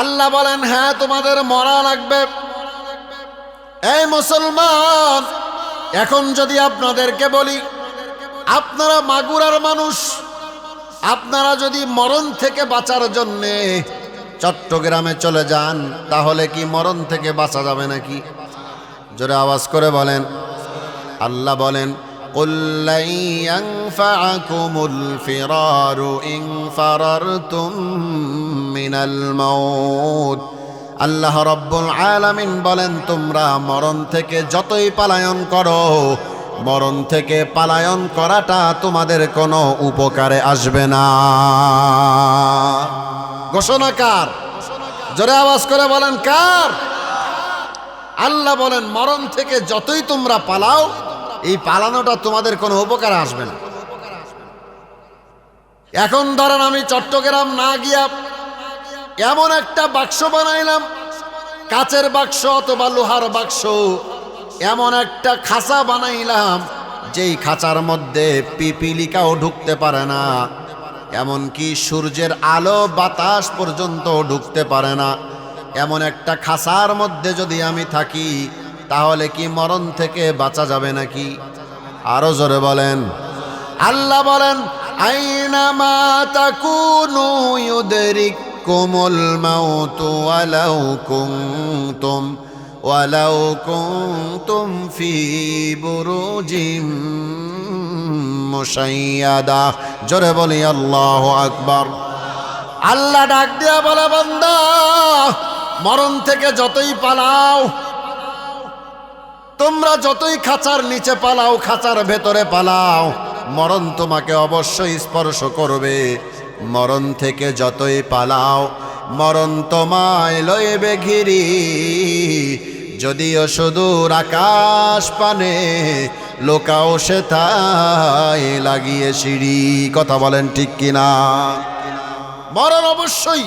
আল্লাহ বলেন, হ্যাঁ তোমাদের মরা লাগবে। এই মুসলমান, এখন যদি আপনাদেরকে বলি আপনারা মাগুরার মানুষ, আপনারা যদি মরণ থেকে বাঁচার জন্যে চট্টগ্রামে চলে যান, তাহলে কি মরণ থেকে বাঁচা যাবে নাকি? জোরে আওয়াজ করে বলেন। আল্লাহ বলেন, قُلْ لَنْ يَنْفَعَكُمُ الْفِرَارُ إِنْ فَرَرْتُمْ مِنَ الْمَوْتِ। আল্লাহ রব্বুল আলামিন বলেন, তোমরা মরণ থেকে যতই পালায়ন করো, মরণ থেকে পালায়ন করাটা তোমাদের কোনো উপকারে আসবে না। ঘোষণা কার? জোরে আওয়াজ করে বলেন, কার? আল্লাহ বলেন, মরণ থেকে যতই তোমরা পালাও, এই পালানোটা তোমাদের কোনো উপকারে আসবে না। এখন ধরেন আমি চট্টগ্রাম না গিয়া এমন একটা বাক্স বানাইলাম, কাচের বাক্স অথবা লোহার বাক্স, এমন একটা খাঁচা বানাইলাম যেই খাঁচার মধ্যে পিপিলিকাও ঢুকতে পারে না, এমনকি সূর্যের আলো বাতাস পর্যন্ত ঢুকতে পারে না। এমন একটা খাঁচার মধ্যে যদি আমি থাকি, তাহলে কি মরণ থেকে বাঁচা যাবে নাকি? আরো জোরে বলেন। আল্লাহ বলেন, আইনামা তাকুনু ইউদরিকুমুল মাউতু ওয়ালাউ কুনতুম ফি বুরুজিম মুশাইয়াদা। জোরে বলি আল্লাহু আকবার। আল্লাহ ডাক দিয়া বলে, বান্দা, মরণ থেকে যতই পালাও, তোমরা যতই খাঁচার নিচে পালাও, খাঁচার ভেতরে পালাও, মরণ তোমাকে অবশ্যই স্পর্শ করবে। মরণ থেকে যতই পালাও, মরণ তোমায় লইবে ঘিরি, যদিও সুদূর আকাশ পানে লোকাও সে তাই লাগিয়ে সিঁড়ি। কথা বলেন ঠিক কিনা? মরণ অবশ্যই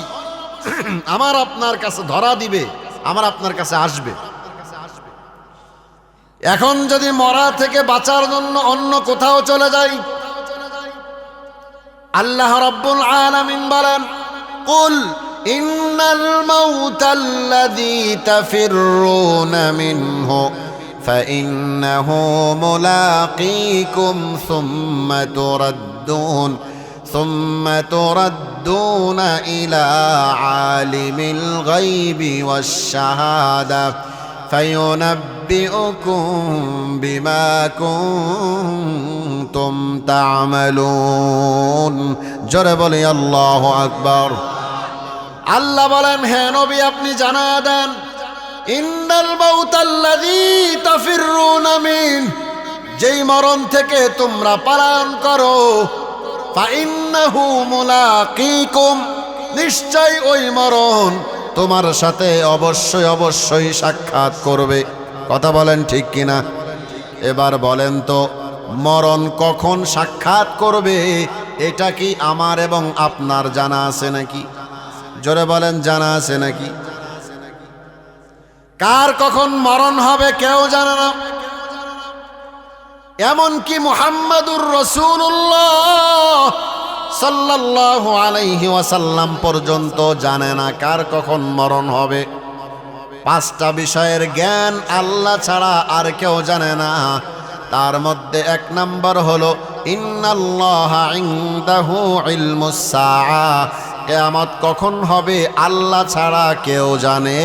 আমার আপনার কাছে ধরা দিবে, আমার আপনার কাছে আসবে। এখন যদি মরা থেকে বাঁচার জন্য অন্য কোথাও চলে যাই, আল্লাহ রাব্বুল আলামিন বলেন, কুল ইন্নাল মাউতাল্লাযী তাফিররুনা মিনহু ফাইন্নাহু মুলাকীকুম সুম্মা তুরাদ্দুনা ইলা আলিমিল গায়বি ওয়াশ শাহাদা فينبئكم بما كنتم تعملون। জোরে বলি আল্লাহু আকবার। আল্লাহ বলেন, হে নবী, আপনি জানা দেন, ইন্নাল মাউতাল্লাযী তাফিররুনা মিন, যেই মরণ থেকে তোমরা পলায়ন করো, ফাইন্নাহু মুলাকীকুম, নিশ্চয় ওই মরণ তোমার সাথে অবশ্যই অবশ্যই সাক্ষাৎ করবে। কথা বলেন ঠিক কিনা? এবার বলেন তো, মরণ কখন সাক্ষাৎ করবে এটা কি আমার এবং আপনার জানা আছে নাকি? জোরে বলেন, জানা আছে নাকি? কার কখন মরণ হবে কেউ জানে না, এমনকি মুহাম্মাদুর রাসূলুল্লাহ সাল্লাল্লাহু আলাইহি ওয়াসাল্লাম পর্যন্ত জানে না কার কখন মরণ হবে। পাঁচটা বিষয়ের জ্ঞান আল্লাহ ছাড়া আর কেউ জানে না। তার মধ্যে এক নাম্বার হলো, ইন্নাল্লাহা ইনদাহু ইলমুস সাআ, কিয়ামত কখন হবে আল্লাহ ছাড়া কেউ জানে?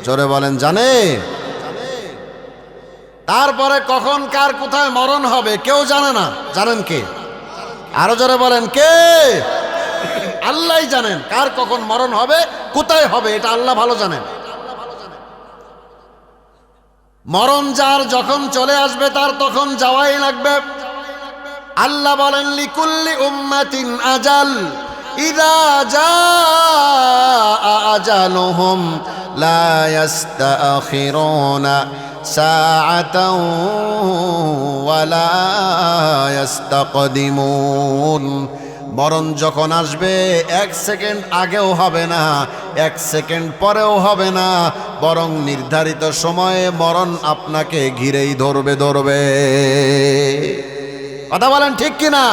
জোরে বলেন, জানে? তারপরে কখন কার কোথায় মরণ হবে কেউ জানে না, জানেন কে? আরো জোরে বলেন, কে? আল্লাহই জানেন কার কখন মরণ হবে, কোথায় হবে, এটা আল্লাহ ভালো জানেন। মরণ যার যখন চলে আসবে তার তখন যাওয়াই লাগবে। আল্লাহ বলেন, লিকুল্লি উম্মাতিন আজাল ইযা জাআ আজালুহুম লা ইস্তাখিরুনা সাআতাও ওয়া লা ইস্তাকদিমুন। মরণ যখন আসবে এক সেকেন্ড আগেও হবে না, এক সেকেন্ড পরেও হবে না, বরং নির্ধারিত সময়ে মরণ আপনাকে ঘিরেই ধরবে। কথা বলেন ঠিক কিনা?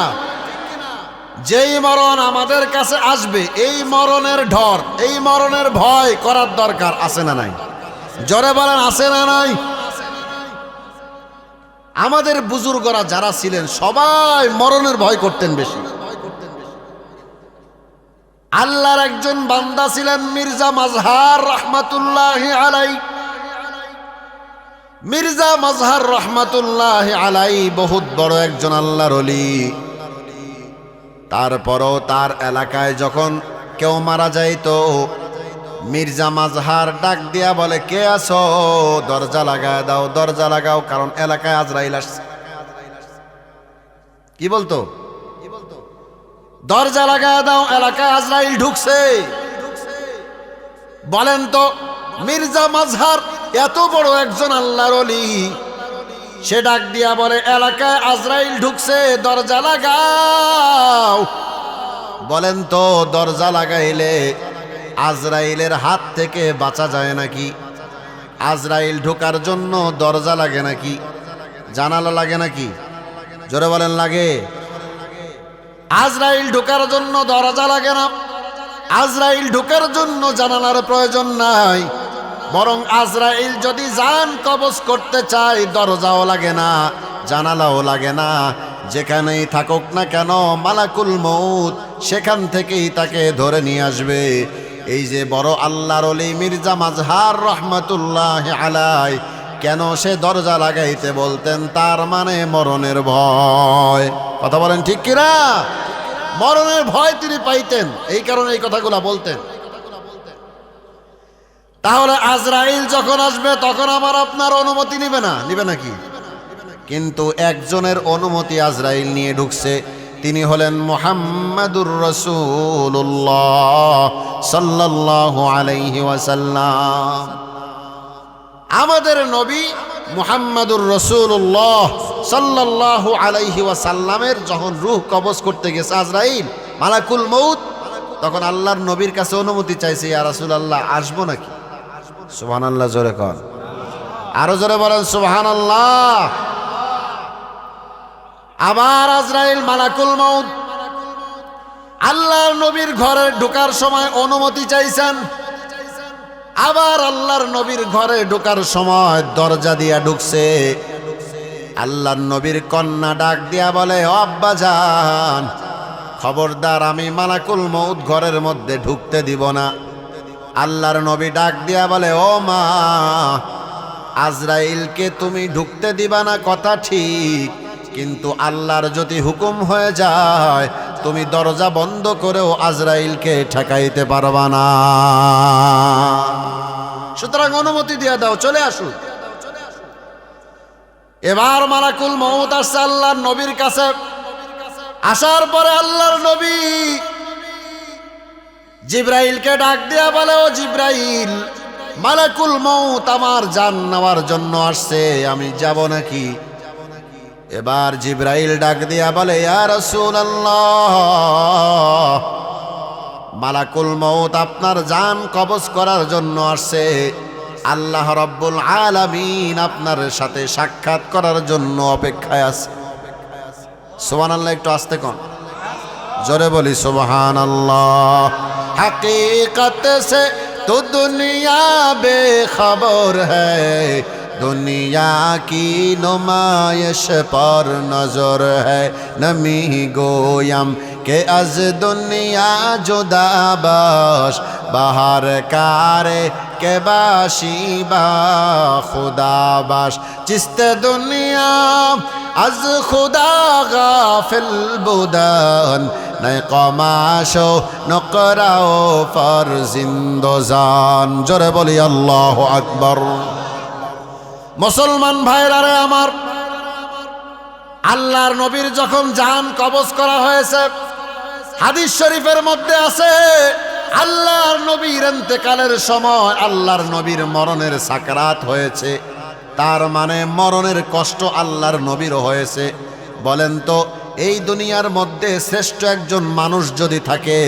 যেই মরণ আমাদের কাছে আসবে, এই মরণের ডর, এই মরণের ভয় করার দরকার আছে না নাই? জোরে বলেন আছে না নাই? আমাদের বুজুর্গরা যারা ছিলেন সবাই মরণের ভয় করতেন বেশি। আল্লাহর একজন বান্দা ছিলেন মির্জা মাজহার রহমাতুল্লাহি আলাই। মির্জা মাজহার রহমাতুল্লাহি আলাই বহুত বড় একজন আল্লাহর ওলি। তারপরও তার এলাকায় যখন কেউ মারা যাইতো, মির্জা মাজহার ডাক দিয়া বলে, কে আছো? দরজা লাগায় দাও, দরজা লাগাও, কারণ এলাকায় আজরাইল আসছে। কি বলতো? দরজা লাগায় দাও, এলাকায় আজরাইল ঢুকছে। বলেন তো, মির্জা মাজহার এত বড় একজন আল্লাহর ওলি, সে ডাক দিয়া বলে, এলাকায় আজরাইল ঢুকছে, দরজা লাগাও। বলেন তো, দরজা লাগাইলে আজরাইলের হাত থেকে বাঁচা যায় নাকি? আজরাইল ঢোকার জন্য দরজা লাগে নাকি? জানালা লাগে নাকি? জোরে বলেন লাগে? আজরাইল ঢোকার জন্য দরজা লাগে না, আজরাইল ঢোকার জন্য জানালার প্রয়োজন নাই। বরং আজরাইল যদি জান কবজ করতে চায়, দরজাও লাগে না, জানালাও লাগে না। যেখানেই থাকুক না কেন, মালাকুল মউত সেখান থেকেই তাকে ধরে নিয়ে আসবে। এই যে বড় আল্লাহর ওলি মির্জা মাজহার রহমাতুল্লাহি আলাই, কেন সে দরজা লাগাইতে বলতেন? তার মানে মরণের ভয়। কথা বলেন ঠিক কিনা? মরণের ভয় তিনি পাইতেন, এই কারণে এই কথাগুলা বলতেন। তাহলে আজরাইল যখন আসবে তখন আমার আপনার অনুমতি নিবে না? নিবে নাকি? কিন্তু একজনের অনুমতি আজরাইল নিয়ে ঢুকছে, তিনি হলেন মুহাম্মাদুর রাসূলুল্লাহ সাল্লাল্লাহু আলাইহি ওয়াসাল্লাম। আমাদের নবী মুহাম্মাদুর রাসূলুল্লাহ সাল্লাল্লাহু আলাইহি ওয়াসাল্লামের যখন রূহ কবজ করতে গেছে আজরাইল, মালাকুল মউত, তখন আল্লাহর নবীর কাছে অনুমতি চাইছে, ইয়া রাসূলুল্লাহ আসবো নাকি? সুবহানাল্লাহ, জোরে কর, আরো জোরে বলেন সুবহানাল্লাহ। আবার আজরাইল মালাকুল মউত আল্লাহর নবীর ঘরে ঢোকার সময় অনুমতি চাইছেন। আবার আল্লাহর নবীর ঘরে ঢোকার সময় দরজা দিয়া ঢুকছে। আল্লাহর নবীর কন্যা ডাক দিয়া বলে, ও আব্বাজান, খবরদার, আমি মালাকুল মউত ঘরের মধ্যে ঢুকতে দিব না। আল্লাহর নবী ডাক দিয়া বলে, ও মা, আজরাইলকে তুমি ঢুকতে দিবা না কথা ঠিক, কিন্তু আল্লাহর যদি হুকুম হয়ে যায়, তুমি দরজা বন্ধ করেও আজরাইলকে ঠেকাইতে পারবা না। সুতরাং অনুমতি দিয়ে দাও, চলে আসুন। এবার মালাকুল মউত আসছে আল্লাহর নবীর কাছে। আসার পরে আল্লাহর নবী জিব্রাইলকে ডাক দিয়া বলে, ও জিব্রাইল, মালাকুল মউত আমার জান নেওয়ার জন্য আসছে, আমি যাব নাকি? এবার জিব্রাইল ডাক দিয়া বলে, ইয়া রাসূলুল্লাহ, মালাকুল মউত আপনার জান কবজ করার জন্য আসছে। আল্লাহ রাব্বুল আলামিন আপনার সাথে সাক্ষাৎ করার জন্য অপেক্ষায় আছে। সুবহানাল্লাহ, একটু আস্তে কোন, জোরে বলি সুবহানাল্লাহ। हकीकत से तो दुनिया बेखबर है, दुनिया की नुमाइश पर नजर है। नमी गोयम के अज दुनिया जुदा बाश, बाहर कारे के बाशी बा खुदा बाश। चिस्त दुनिया अज खुदा गाफिल बुदान, नए कमाशो नकराओ फर जिंदोजान। जोरे बोली अल्लाह আকবার। মুসলমান ভাইরারে আমার, আল্লাহর নবীর যখন জান কবজ করা হয়েছে, হাদিস শরীফের মধ্যে আছে, আল্লাহর নবীর ইন্তেকালের সময় আল্লাহর নবীর মরণের সাকরাত হয়েছে। তার মানে মরণের কষ্ট আল্লাহর নবীরও হয়েছে। বলেন তো, এই দুনিয়ার মধ্যে শ্রেষ্ঠ একজন মানুষ যদি থাকে,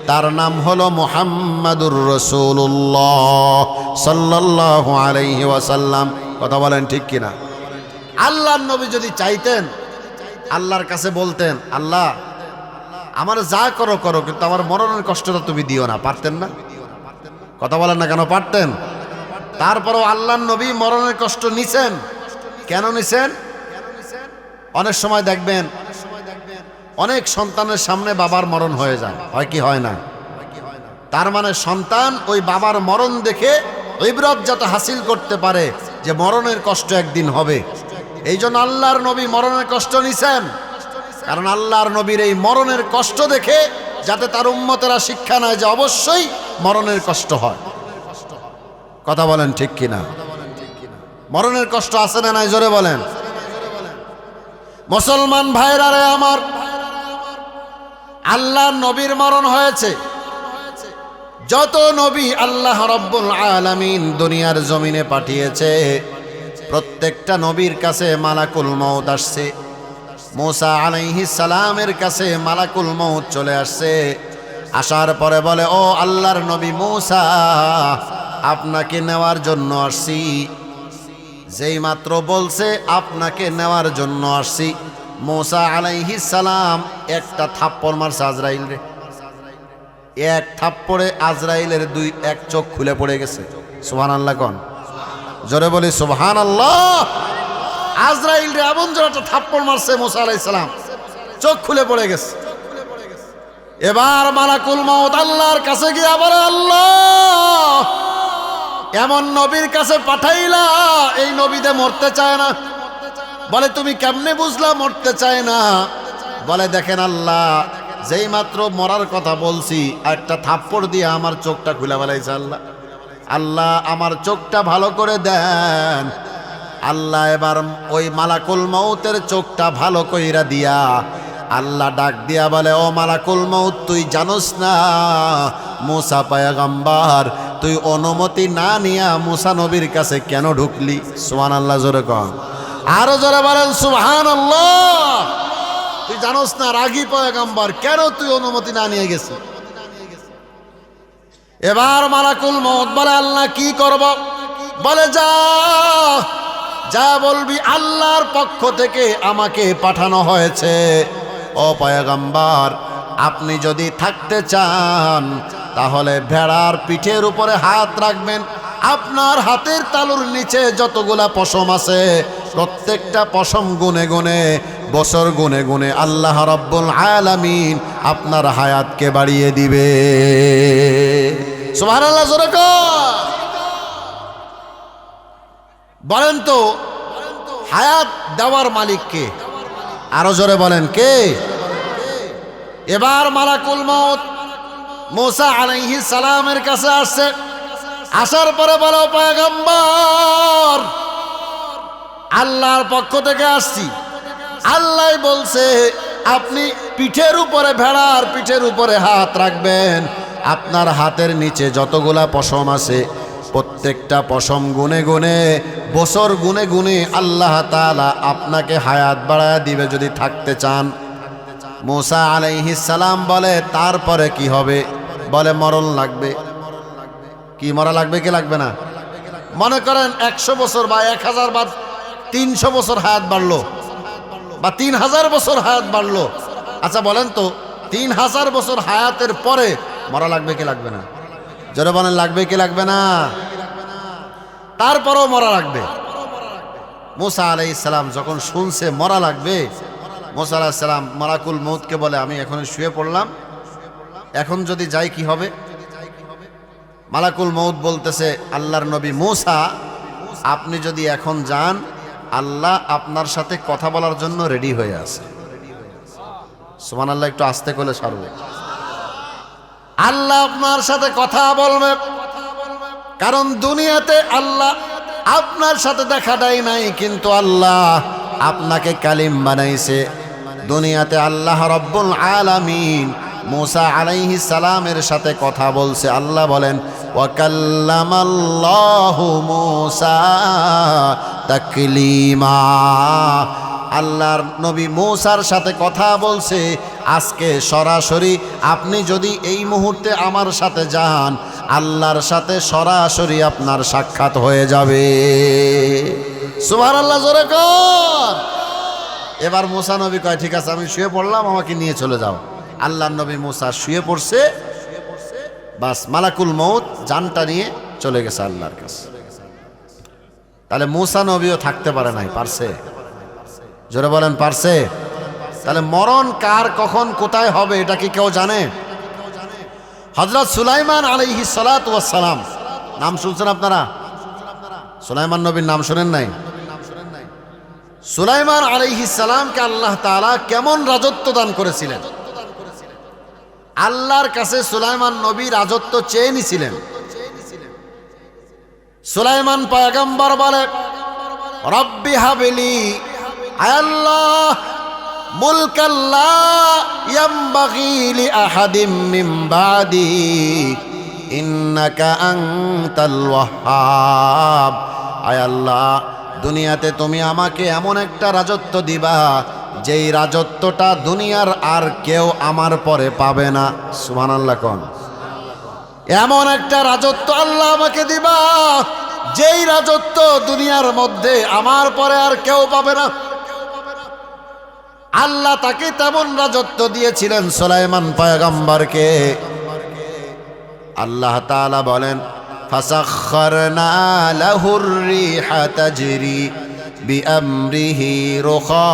তার নাম হলো মুহাম্মাদুর রাসূলুল্লাহ সাল্লাল্লাহু আলাইহি ওয়াসাল্লাম। কথা বলেন ঠিক কিনা? আল্লাহর নবী যদি চাইতেন, আল্লাহর কাছে বলতেন, আল্লাহ আমার যা করো করো, কিন্তু আমার মরণের কষ্টটা তুমি দিও না। পারতেন না? কথা বলেন না কেন? পারতেন। তারপরও আল্লাহর নবী মরণের কষ্ট নিছেন। কেন নিছেন? অনেক সময় দেখবেন অনেক সন্তানের সামনে বাবার মরণ হয়ে যায়, হয় কি হয় না? তার মানে সন্তান ওই বাবার মরণ দেখে ইবরত যাতে হাসিল করতে পারে যে মরণের কষ্ট একদিন হবে। এই জন্য আল্লাহর নবী মরণের কষ্ট নিছেন, কারণ আল্লাহর নবীর এই মরণের কষ্ট দেখে যাতে তার উম্মতেরা শিক্ষা নেয় যে অবশ্যই মরণের কষ্ট হয়। কথা বলেন ঠিক কিনা? মরণের কষ্ট আছে না নাই? জোরে বলেন। মুসলমান ভাইরা রে আমার, আল্লাহর নবীর মরণ হয়েছে। যত নবী আল্লাহ রব্বুল আলামিন দুনিয়ার জমিনে পাঠিয়েছে, প্রত্যেকটা নবীর কাছে মালাকুল মউত আসছে। মুসা আলাইহিস সালামের কাছে মালাকুল মউত চলে আসছে। আসার পরে বলে, ও আল্লাহর নবী মুসা, আপনাকে নেওয়ার জন্য আসছি। যেই মাত্র বলছে আপনাকে নেওয়ার জন্য আসছি, মুসা আলাইহিস সালাম একটা থাপ্পড় মারছে আজরাইল রে। এক থাপ্পড়ে আজরাইলের এক চোখ খুলে পড়ে গেছে। সুবহানাল্লাহ কোন? জোরে বলি সুবহানাল্লাহ। আজরাইল রে এমন জোরে একটা থাপ্পড় মারছে মুসা আলাইহিস সালাম, চোখ খুলে পড়ে গেছে। এবার মালাকুল মউত আল্লাহর কাছে গিয়ে বলে, আল্লাহ, এমন নবীর কাছে পাঠাইলা, এই নবীতে মরতে চায় না। বলে, তুমি কেমনে বুঝলা মরতে চায় না? বলে, দেখেন আল্লাহ, যেই মাত্র মরার কথা বলছি একটা থাপ্পড় দিয়ে আমার চোখটা খুলে ফেলাইছে। আল্লাহ, আল্লাহ আমার চোখটা ভালো করে দেন। আল্লাহ এবার ওই মালাকুল মউতের চোখটা ভালো কইরা দিয়া আল্লাহ ডাক দিয়া বলে, ও মালাকুল মউত, তুই জানোস না মুসা পয়গম্বর তুই অনুমতি না নিয়া মুসা নবীর কাছে কেন ঢুকলি? সুবহানাল্লাহ জোরে কন, আরো জোরে বলেন সুবহানাল্লাহ। তুই জানোস না রাগী পয়গম্বর, কেন তুই অনুমতি না নিয়ে গেছি? এবার মালাকুল মউত বলে, আল্লাহ কি করব? বলে, যা যা বলবি আল্লাহর পক্ষ থেকে আমাকে পাঠানো হয়েছে। ও পয়গম্বর, আপনি যদি থাকতে চান তাহলে ভেড়ার পিঠের উপরে হাত রাখবেন, আপনার হাতের তালুর নিচে যতগুলা পশম আছে প্রত্যেকটা পশম গুনে গুনে, বছর গুনে গুনে আল্লাহ রাব্বুল আলামিন আপনার হায়াতকে বাড়িয়ে দিবে। সুবহানাল্লাহ জোরে কর। বলেন তো, হায়াত দেওয়ার মালিক কে? আরো জোরে বলেন কে? এবার মালাকুল মউত মুসা আলাইহিস সালামের কাছে আসছে। আসার পরে বলো, পয়গম্বর, আল্লাহর পক্ষ থেকে আসছি। আল্লাহ বলছে আপনি পিঠের উপরে, ভেড়ার পিঠের উপরে হাত রাখবেন, আপনার হাতের নিচে যতগুলা পশম আছে প্রত্যেকটা পশম গুনে গুনে, বছর গুনে গুনে আল্লাহ তাআলা আপনাকে হায়াত বাড়ায় দিবে যদি থাকতে চান। মুসা আলাইহিস সালাম বলে, তারপরে কি হবে? বলে, মরণ লাগবে। কি মরা লাগবে কি লাগবে না? মনে করেন 100 বছর বা 1000 বা 300 বছর হায়াত বাড়লো বা 3000 বছর হায়াত বাড়লো। আচ্ছা বলেন তো, 3000 বছর হায়াতের পরে মরা লাগবে কি লাগবে না? জোরে বলেন, লাগবে কি লাগবে না? তারপরেও মরা লাগবে। মুসা আলাইহিস সালাম যখন শুনছে মরা লাগবে, মুসা আলাইহিস সালাম মালাকুল মউতকে বলে, আমি এখন শুয়ে পড়লাম, এখন যদি যাই কি হবে? মালাকুল মউত বলতেছে, আল্লাহর নবী মুসা, আপনি যদি এখন যান, আল্লাহ আপনার সাথে কথা বলার জন্য রেডি হয়ে আছে। সুবহানাল্লাহ, একটু আস্তে করে সারবে। আল্লাহ আপনার সাথে কথা বলবে, কারণ দুনিয়াতে আল্লাহ আপনার সাথে দেখা দেয় নাই, কিন্তু আল্লাহ আপনাকে কালিম বানাইছে। দুনিয়াতে আল্লাহ রব্বুল আলামিন মুসা আলাইহিস সালামের সাথে কথা বলছে। আল্লাহ বলেন, ওয়া কাল্লামাল্লাহু মুসা তাকলিমা। আল্লাহর নবী মুসার সাথে কথা বলছে। আজকে সরাসরি আপনি যদি এই মুহূর্তে আমার সাথে যান, আল্লাহর সাথে সরাসরি আপনার সাক্ষাৎ হয়ে যাবে। সুবহানাল্লাহ জোরে কর। এবার মুসা নবী কয়, ঠিক আছে, আমি শুয়ে পড়লাম, আমাকে নিয়ে চলে যাও। আল্লাহর নবী মুসা শুয়ে পড়ছে, বাস মালাকুল মউত জানটা নিয়ে চলে গেছে আল্লাহর কাছে। তাহলে মুসা নবীও থাকতে পারে নাই, পারছে? জোরে বলেন পারছে? তাহলে মরণ কার কখন কোথায় হবে এটা কি কেউ জানে? হযরত সুলাইমান আলাইহিস সালাতু ওয়াস সালাম, নাম শুনছেন আপনারা? সুলাইমান নবীর নাম শুনেন নাই? সুলাইমান আলাইহিস সালামকে আল্লাহ তাআলা কেমন রাজত্ব দান করেছিলেন? আল্লাহর কাছে সুলাইমান নবী রাজত্ব চেয়ে নিছিলেন। সুলাইমান পয়গম্বর বলে, রব্বি হাবলি, আয় আল্লাহ, মুলকাল্লা ইয়ামবাগি লি আহাদিম মিন বাদি ইন্নাকা আনতাল ওয়াহ্হাব। আয় আল্লাহ, দুনিয়াতে তুমি আমাকে এমন একটা রাজত্ব দিবা যেই রাজত্বটা দুনিয়ার আর কেউ আমার পরে পাবে না। সুবহানাল্লাহ কোন? এমন একটা রাজত্ব আল্লাহ আমাকে দিবা যেই রাজত্ব দুনিয়ার মধ্যে আমার পরে আর কেউ পাবে না। আল্লাহ তাকে তেমন রাজত্ব দিয়েছিলেন সুলাইমান পয়গম্বরকে। আল্লাহ তাআলা বলেন, ফাসাখখারনা লাহুর রিহা তাজরি বিআমরিহি রুখাআন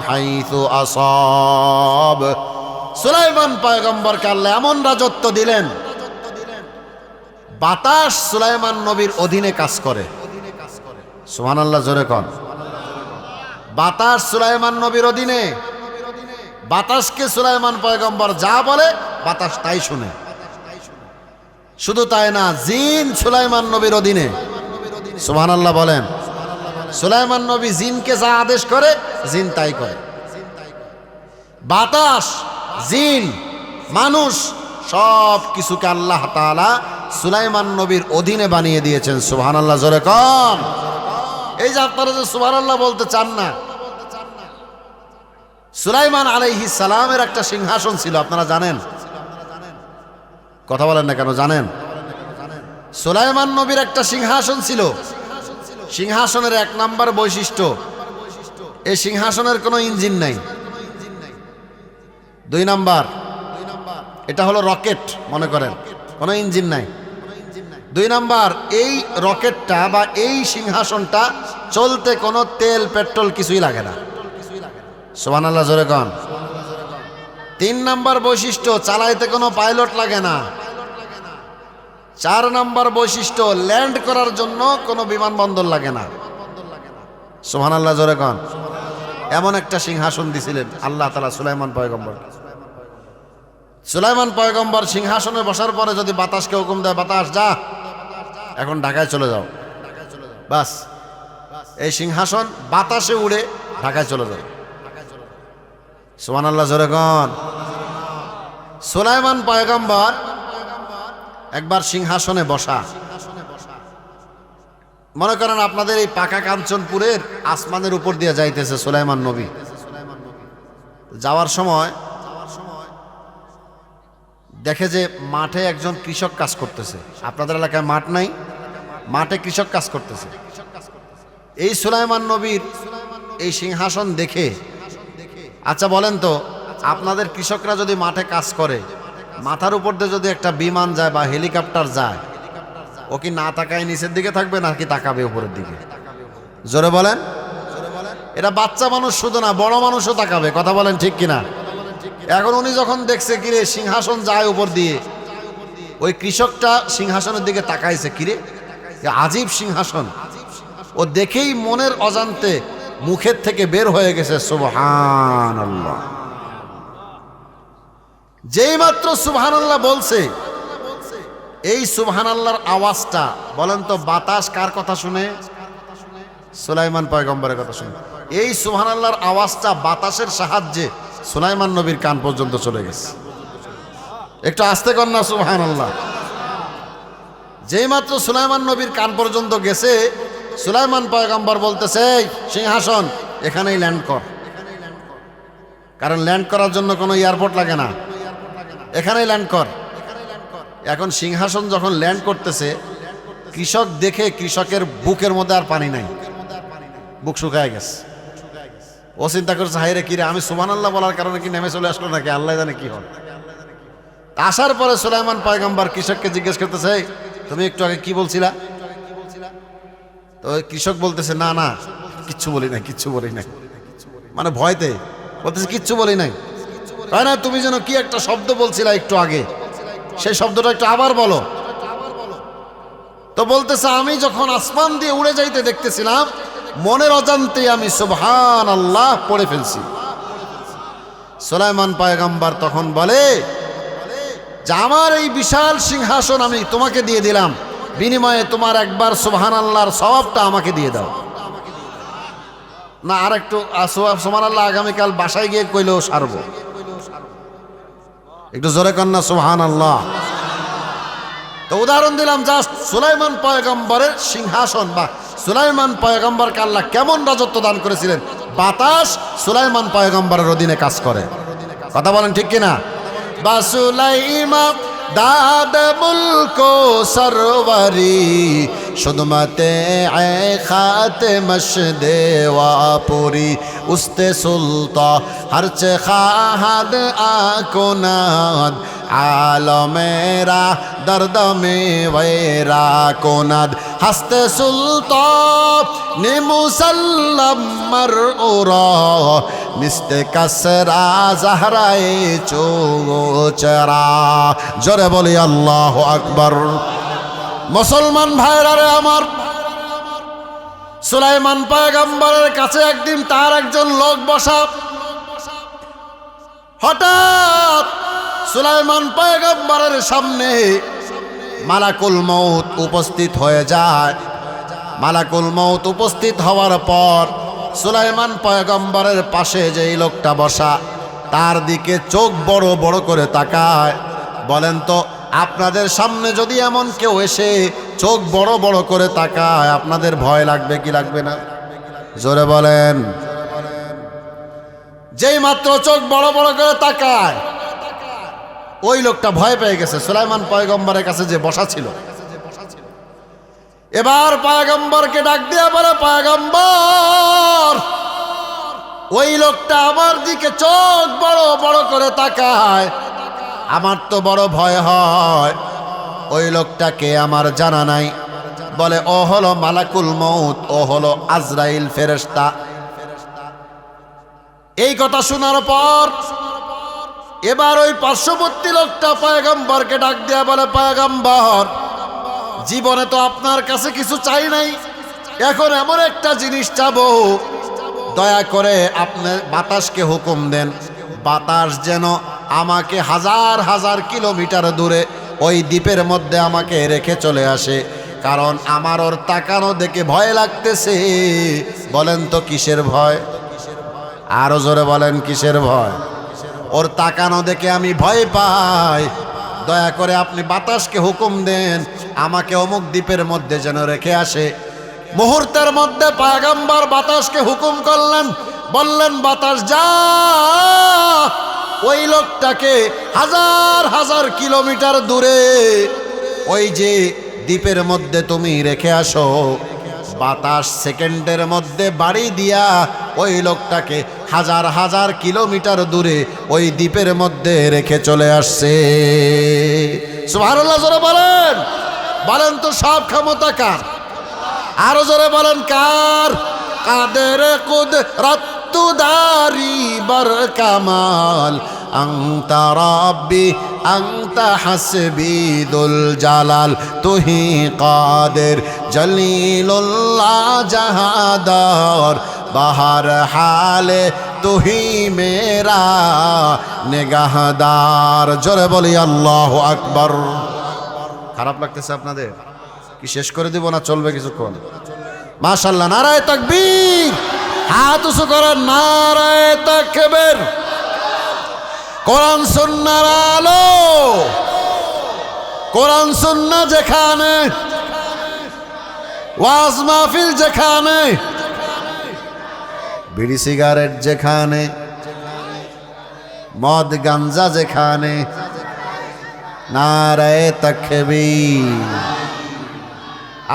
হাইথু আসাব। সুলাইমান পয়গম্বরকে আল্লাহ এমন রাজত্ব দিলেন, বাতাস সুলাইমান নবীর অধীনে কাজ করে। সুবহানাল্লাহ, জোরে কোন? বাতাস সুলাইমান নবীর অধীনে। বাতাসকে সুলাইমান পয়গম্বর যা বলে বাতাস তাই শুনে। শুধু তাই না, জিন সুলাইমান নবীর অধীনে। সুবহানাল্লাহ বলেন। সুলাইমান নবী জিনকে যা আদেশ করে জিন তাই করে। বাতাস, জিন, মানুষ সব কিছুকে আল্লাহ তাআলা সুলাইমান নবীর অধীনে বানিয়ে দিয়েছেন। সুবহানাল্লাহ, জোরে কোন? এই যে আপনারা যে সুবহানাল্লাহ বলতে চান না, সুলাইমান আলাইহিস সালামের একটা সিংহাসন ছিল, আপনারা জানেন? কথা বলেন না কেন? জানেন? সুলাইমান নবীর একটা সিংহাসন ছিল। সিংহাসনের এক নাম্বার বৈশিষ্ট্য, এই সিংহাসনের কোনো ইঞ্জিন নাই। দুই নাম্বার, এটা হলো রকেট, মনে করেন, কোনো ইঞ্জিন নাই। দুই নাম্বার, এই রকেটটা বা এই সিংহাসনটা চলতে কোনো তেল পেট্রোল কিছুই লাগে না। সুবহানাল্লাহ, জোরে কোন? তিন নাম্বার বৈশিষ্ট্য, চালাইতে কোনো পাইলট লাগে না। চার নাম্বার বৈশিষ্ট্য, ল্যান্ড করার জন্য কোনো বিমানবন্দর লাগে না। সুবহানাল্লাহ, জোরে কোন? এমন একটা সিংহাসন দিছিলেন আল্লাহ তাআলা সুলাইমান পয়গম্বর। সুলাইমান পয়গম্বর সিংহাসনে বসার পরে যদি বাতাসকে হুকুম দেয়, বাতাস যা, এখন ঢাকায় চলে যাও, বাস এই সিংহাসন বাতাসে উড়ে ঢাকায় চলে যাও। সুবহানাল্লাহ, জোরে কোন? সুলাইমান পয়গম্বর একবার সিংহাসনে বসা। মনে করেন আপনাদের এই পাকা কাঞ্চনপুরের আসমানের উপর দিয়ে যাইতেছে সুলাইমান নবী। যাওয়ার সময় দেখে যে মাঠে একজন কৃষক কাজ করতেছে। আপনাদের এলাকায় মাঠ নাই, মাঠে কৃষক কাজ করতেছে। এই সুলাইমান নবীর এই সিংহাসন দেখে, আচ্ছা বলেন তো, আপনাদের কৃষকরা যদি মাঠে কাজ করে, মাথার উপর দিয়ে যদি একটা বিমান যায় বা হেলিকপ্টার যায়, ও কি না তাকায় নিচের দিকে থাকবে নাকি তাকাবে উপরের দিকে? জোরে বলেন। এটা বাচ্চা মানুষ শুধু না, বড় মানুষও তাকাবে। কথা বলেন ঠিক কিনা? এখন উনি যখন দেখছে কিরে সিংহাসন যায় উপর দিয়ে, ওই কৃষকটা সিংহাসনের দিকে তাকাইছে, কিরে আজীব সিংহাসন। ও দেখেই মনের অজান্তে মুখের থেকে বের হয়ে গেছে সুবহানাল্লাহ। যেই মাত্র সুবহানাল্লাহ বলছে, এই সুবহানাল্লাহর আওয়াজটা, বলেন তো বাতাস কার কথা শুনে? সুলাইমান পয়গম্বরের কথা শুনে। এই সুবহানাল্লাহর আওয়াজটা বাতাসের সাহায্যে সুলাইমান নবীর কান পর্যন্ত চলে গেছে। একটু আস্তে কর না সুবহানাল্লাহ। যেই মাত্র সুলাইমান নবীর কান পর্যন্ত গেছে, সুলাইমান পয়গম্বর বলতেছে, এই সিংহাসন এখানেই ল্যান্ড কর। কারণ ল্যান্ড করার জন্য কোনো এয়ারপোর্ট লাগে না, এখানেই ল্যান্ড কর। এখন সিংহাসন যখন ল্যান্ড করতেছে, কৃষক দেখে কৃষকের বুকের মধ্যে আর পানি নাই, বুক শুকায় গেছে। ও চিন্তা করছে, হায় রে কি রে, আমি সুবহানাল্লাহ বলার কারণে কি নেমে চলে আসলো নাকি, আল্লাহ জানে কি হয়। আসার পরে সুলাইমান পয়গম্বর কৃষককে জিজ্ঞেস করতেছে, তুমি একটু আগে কি বলছিলা? তো কৃষক বলতেছে, না না কিচ্ছু বলি নাই, কিচ্ছু বলি নাই, মানে ভয়তে বলতেছে কিচ্ছু বলি নাই। তাই না, তুমি যেন কি একটা শব্দ বলছিলা একটু আগে, সেই শব্দটা একটু আবার বলো। তো বলতেছে, আমি যখন আসমান দিয়ে উড়ে যাইতে দেখতেছিলাম, মনের অজান্তে আমি সুবহানাল্লাহ পড়ে ফেলছি। সুলাইমান পয়গম্বর তখন বলে যে আমার এই বিশাল সিংহাসন আমি তোমাকে দিয়ে দিলাম, বিনিময়ে তোমার একবার সুবহানাল্লাহর সওয়াবটা আমাকে দিয়ে দাও। না আর একটু সুবহানাল্লাহ আগামীকাল বাসায় গিয়ে কইলেও সারবো। একটু জোরে কন্যা সুবহানাল্লাহ। তো উদাহরণ দিলাম জাস্ট সুলাইমান পয়গম্বরের সিংহাসন বা সুলাইমান পয়গম্বরকে আল্লাহ কেমন রাজত্ব দান করেছিলেন। বাতাস সুলাইমান পয়গম্বরের অধীনে কাজ করে। কথা বলেন ঠিক কিনা? বা সুলাইমা দাদ মুলকো সরওয়ারি শুদমতে এ খাতে মশদে ওয়াপুরি উস্তে সুলতা হরচে খাহাদ আকোনাদ আলমেরা দর্দ মে ওয়েরা কোনাদ হস্তে সুলতান নে মুসাল্লাম মরউরা নিস্তে কসরা জাহরায়ে চোচরা। জোরে বলি আল্লাহু আকবার। মুসলমান ভাইরা রে আমার, সুলাইমান পয়গম্বরের কাছে একদিন তার একজন লোক বসা। হঠাৎ সুলাইমান পয়গম্বরের সামনে মালাকুল মউত উপস্থিত হয়ে যায়। মালাকুল মউত উপস্থিত হওয়ার পর সুলাইমান পয়গম্বরের পাশে যেই লোকটা বসা, তার দিকে চোখ বড় বড় করে তাকায়। বলেন তো, আপনাদের সামনে যদি এমন কেউ এসে চোখ বড় বড় করে তাকায়, আপনাদের ভয় লাগবে কি লাগবে না? জোরে বলেন। যেই মাত্র চোখ বড় বড় করে তাকায়, ওই লোকটা ভয় পেয়ে গেছে সুলাইমান পয়গম্বরের কাছে যে বসা ছিল। এবার পয়গম্বরকে ডাক দিয়ে বলে, পয়গম্বর, ওই লোকটা আমার দিকে চোখ বড় বড় করে তাকায়, আমার তো বড় ভয় হয়। ওই লোকটাকে আমার জানা নাই। বলে, ও হলো মালাকুল মউত, ও হলো আজরাইল ফেরেশতা। এই কথা শোনার পর এবার ওই পার্শ্ববর্তী লোকটা পয়গম্বরকে ডাক দিয়া বলে, পয়গম্বর, জীবনে তো আপনার কাছে কিছু চাই নাই, এখন এমন একটা জিনিস চাবো, দয়া করে আপনি বাতাসকে হুকুম দেন, বাতাস যেন আমাকে হাজার হাজার কিলোমিটার দূরে ওই দ্বীপের মধ্যে আমাকে রেখে চলে আসে, কারণ আমার ওর তাকানো দেখে ভয় লাগতেছে। বলেন তো কিসের ভয়? আরো জোরে বলেন, কিসের ভয়? ওর তাকানো দেখে আমি ভয় পাই, দয়া করে আপনি বাতাসকে হুকুম দেন আমাকে অমুক দ্বীপের মধ্যে যেন রেখে আসে। মুহূর্তের মধ্যে পয়গম্বর বাতাসকে হুকুম করলেন, বললেন, বাতাস যা, ওই লোকটাকে হাজার হাজার কিলোমিটার দূরে ওই যে দ্বীপের মধ্যে তুমি রেখে আসো। বাতাস সেকেন্ডের মধ্যে বাড়ি দিয়া ওই লোকটাকে হাজার হাজার কিলোমিটার দূরে ওই দ্বীপের মধ্যে রেখে চলে আসছে। সুবহানাল্লাহ জোরে বলেন। বলেন তো সব ক্ষমতা কার? আরো জোরে বলেন, কার? কাদের কুদরত দারি বার কামাল আনতা রাব্বি আনতা হাসবি দুল জালাল তুহি কাদের জলিলুল্লাহ জাহাদার বাহার হালে তুহি মেরা নিগাহদার। জোরে বলি আল্লাহু আকবার। খারাপ লাগতেছে আপনাদের? কি শেষ করে দিব না চলবে কিছুক্ষণ? মাশাআল্লাহ, নারায়ে তাকবীর। হাত উঁচু করেন, নারায়ে তাকবীর। কোরআন সুন্নাহর আলো, কোরআন সুন্নাহ যেখানে, ওয়াজ মাহফিল যেখানে, বিড়ি সিগারেট যেখানে, মদ গাঞ্জা যেখানে, নারায়ে তাকবীর।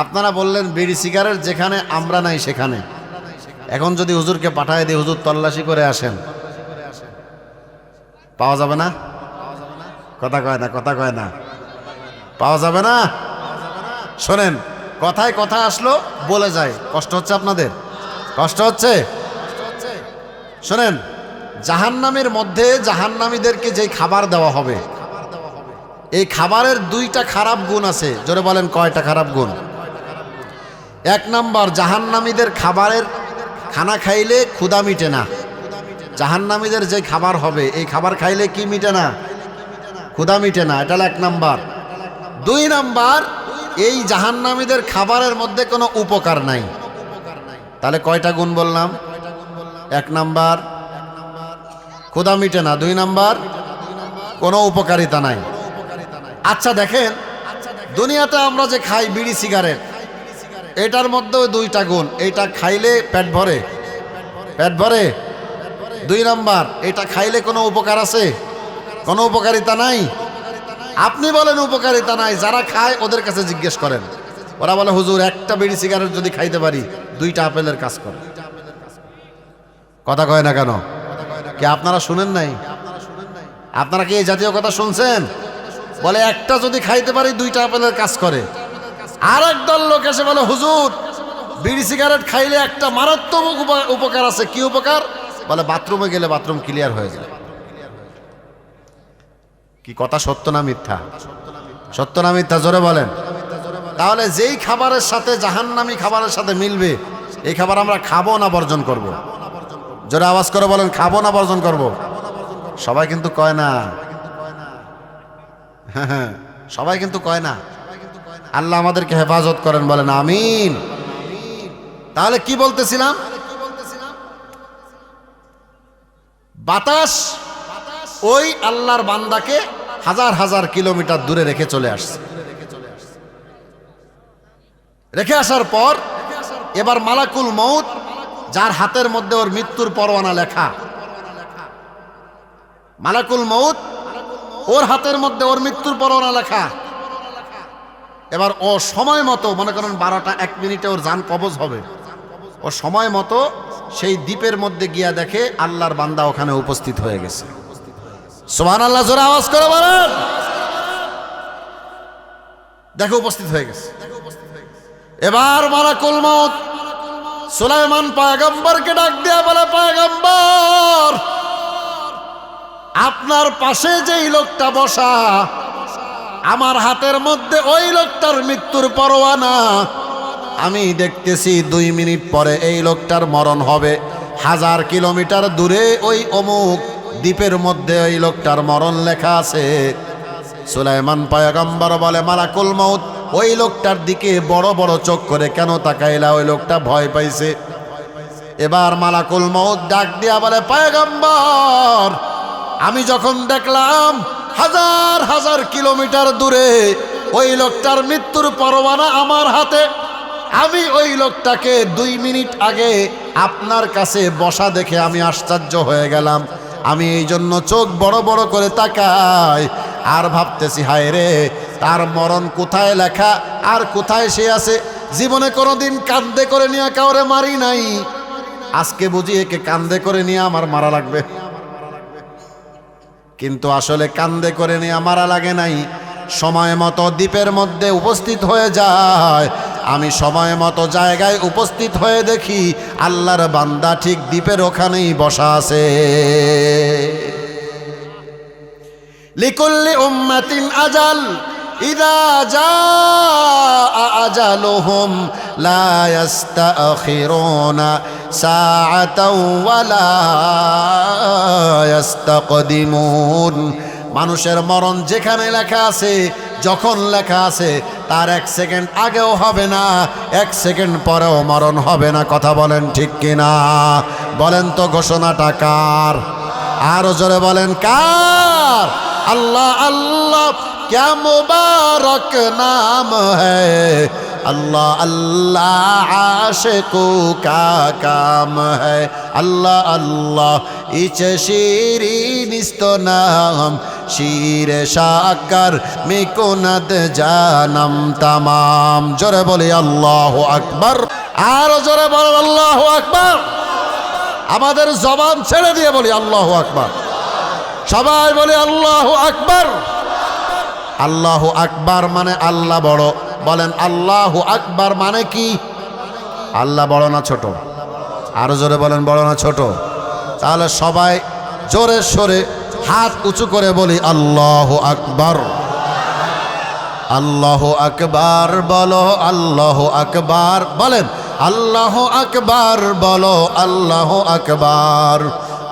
আপনারা বললেন বিড়ি সিগারেট যেখানে, আমরা নাই সেখানে। এখন যদি হুজুরকে পাঠায় দিই, হুজুর তল্লাশি করে আসেন, পাওয়া যাবে না? কথা কয় না, কথা কয় না, পাওয়া যাবে না? শোনেন, কথায় কথা আসলো বলে যায়। কষ্ট হচ্ছে আপনাদের? কষ্ট হচ্ছে? শোনেন, জাহান্নামের মধ্যে জাহান্নামীদেরকে যেই খাবার দেওয়া হবে, এই খাবারের দুইটা খারাপ গুণ আছে। জোরে বলেন, কয়টা খারাপ গুণ? এক নাম্বার, জাহান্নামীদের খাবারের খানা খাইলে ক্ষুধা মিটে না। জাহান্নামীদের যে খাবার হবে, এই খাবার খাইলে কি মিটে না? ক্ষুধা মিটে না। এটা এক নাম্বার। দুই নাম্বার, এই জাহান্নামীদের খাবারের মধ্যে কোনো উপকার নাই। তাহলে কয়টা গুণ বললাম? এক নাম্বার, ক্ষুধা মিটে না। দুই নাম্বার, কোনো উপকারিতা নাই। আচ্ছা দেখেন, দুনিয়াতে আমরা যে খাই বিড়ি সিগারেট, এটার মধ্যেও দুইটা গুণ। এইটা খাইলে পেট ভরে, পেট ভরে। দুই নাম্বার, এটা খাইলে কোনো উপকার আছে? কোনো উপকারিতা নাই। আপনি বলেন উপকারিতা নাই, যারা খায় ওদের কাছে জিজ্ঞেস করেন, ওরা বলে হুজুর একটা বিড়ি সিগারেট যদি খাইতে পারি 2টা আপেলের কাজ করে। কথা কয় না কেন? কি আপনারা শুনেন নাই? আপনারা কি এই জাতীয় কথা শুনছেন? বলে একটা যদি খাইতে পারি 2টা আপেলের কাজ করে। আর একদল লোক এসে বলে হুজুর বিড়ি সিগারেট খাইলে একটা মারাত্মক উপকার আছে। কি উপকার? বলে বাথরুমে গেলে বাথরুম ক্লিয়ার হয়ে যায়। কি কথা সত্য না মিথ্যা? সত্য না মিথ্যা? জোরে বলেন। তাহলে যেই খাবারের সাথে জাহান্নামী খাবারের সাথে মিলবে, এই খাবার আমরা খাবো না বর্জন করব? জোরে আওয়াজ করে বলেন, খাবো না বর্জন করব? সবাই কিন্তু কয় না। হ্যাঁ, সবাই কিন্তু কয় না। আল্লাহ আমাদেরকে হেফাজত করেন, বলেন আমিন। তাহলে কি বলতেছিলাম? বাতাস ওই আল্লাহর বান্দাকে হাজার হাজার কিলোমিটার দূরে রেখে চলে আসছে। রেখে আসার পর এবার মালাকুল মউত, যার হাতের মধ্যে ওর মৃত্যুর পরোয়ানা লেখা, মালাকুল মউত ওর হাতের মধ্যে ওর মৃত্যুর পরোয়ানা লেখা। এবার ও সময় মতো, মনে করেন 12টা 1 মিনিটে ওর জান কবজ হবে, ও সময় মতো সেই দ্বীপের মধ্যে গিয়া দেখে আল্লাহর বান্দা ওখানে উপস্থিত হয়ে গেছে। সুবহানাল্লাহ, জোরে আওয়াজ করে বলেন। দেখে উপস্থিত হয়ে গেছে। এবার মালাকুল মউত সুলাইমান পয়গম্বরকে ডাক দিয়া বলে, পয়গম্বর আপনার পাশে যেই লোকটা বসা, আমার হাতের মধ্যে ওই লোকটার মৃত্যুর পরোয়ানা। আমি দেখতেছি 2 মিনিট পরে এই লোকটার মরণ হবে। 1000 কিলোমিটার দূরে ওই অমুক দ্বীপের মধ্যে ওই লোকটার মরণ লেখা আছে। সুলাইমান পয়গম্বর বলে, মালাকুল মউত ওই লোকটার দিকে বড় বড় চোখ করে কেন তাকাইলা? ওই লোকটা ভয় পাইছে। এবার মালাকুল মউত ডাক দিয়া বলে, পয়গম্বর আমি যখন দেখলাম হাজার হাজার কিলোমিটার দূরে ওই লোকটার মৃত্যুর পরোয়ানা আমার হাতে, আমি ওই লোকটাকে 2 মিনিট আগে আপনার কাছে বসা দেখে আমি আশ্চর্য হয়ে গেলাম। আমি এই জন্য চোখ বড় বড় করে তাকাই আর ভাবতেছি, হায় রে, তার মরণ কোথায় লেখা আর কোথায় সে আছে। জীবনে কোনোদিন কান্দে করে নিয়ে কাউরে মারি নাই, আজকে বুঝি একে কান্দে করে নিয়ে আমার মারা লাগবে। কিন্তু আসলে কান্দে করে নিয়ে মারা লাগে নাই, সময় মতো দ্বীপের মধ্যে উপস্থিত হয়ে যায়। আমি সময় মতো জায়গায় উপস্থিত হয়ে দেখি আল্লাহর বান্দা ঠিক দ্বীপের ওখানেই বসা আছে। লিকুল্লি উম্মাতিন আজাল ইযা জাআ আজালুহুম লা ইস্তাখিরুনা সাআতাও ওয়া লা ইস্তাকদিমুন। মানুষের মরণ যেখানে লেখা আছে, যখন লেখা আছে, তার 1 সেকেন্ড আগেও হবে না, 1 সেকেন্ড পরেও মরণ হবে না। কথা বলেন ঠিক কিনা? বলেন তো ঘোষণাটা কার? আরো জোরে বলেন কার? আল্লাহ। আল্লাহ क्या मुबारक नाम है, अल्लाह अल्लाह आशिकों का काम है। अल्लाह अल्लाह इचे शीरीनिस्त नाम, शीर शाकर मिकुनद जानम तमाम। जोरे बोले अल्लाहु अकबर। आरो जोरे बोले अल्लाहु अकबर। আমাদের জবান ছেড়ে দিয়ে বলি আল্লাহু আকবার। সবাই বলি আল্লাহু আকবার। আল্লাহু আকবার মানে আল্লাহ বড়। বলেন আল্লাহু আকবার মানে কি? আল্লাহ বড় না ছোট? আরো জোরে বলেন, বড় না ছোট? তাহলে সবাই জোরে সোরে হাত উঁচু করে বলি আল্লাহু আকবার। আল্লাহু আকবার বলো, আল্লাহু আকবার। বলেন আল্লাহু আকবার বলো, আল্লাহু আকবার।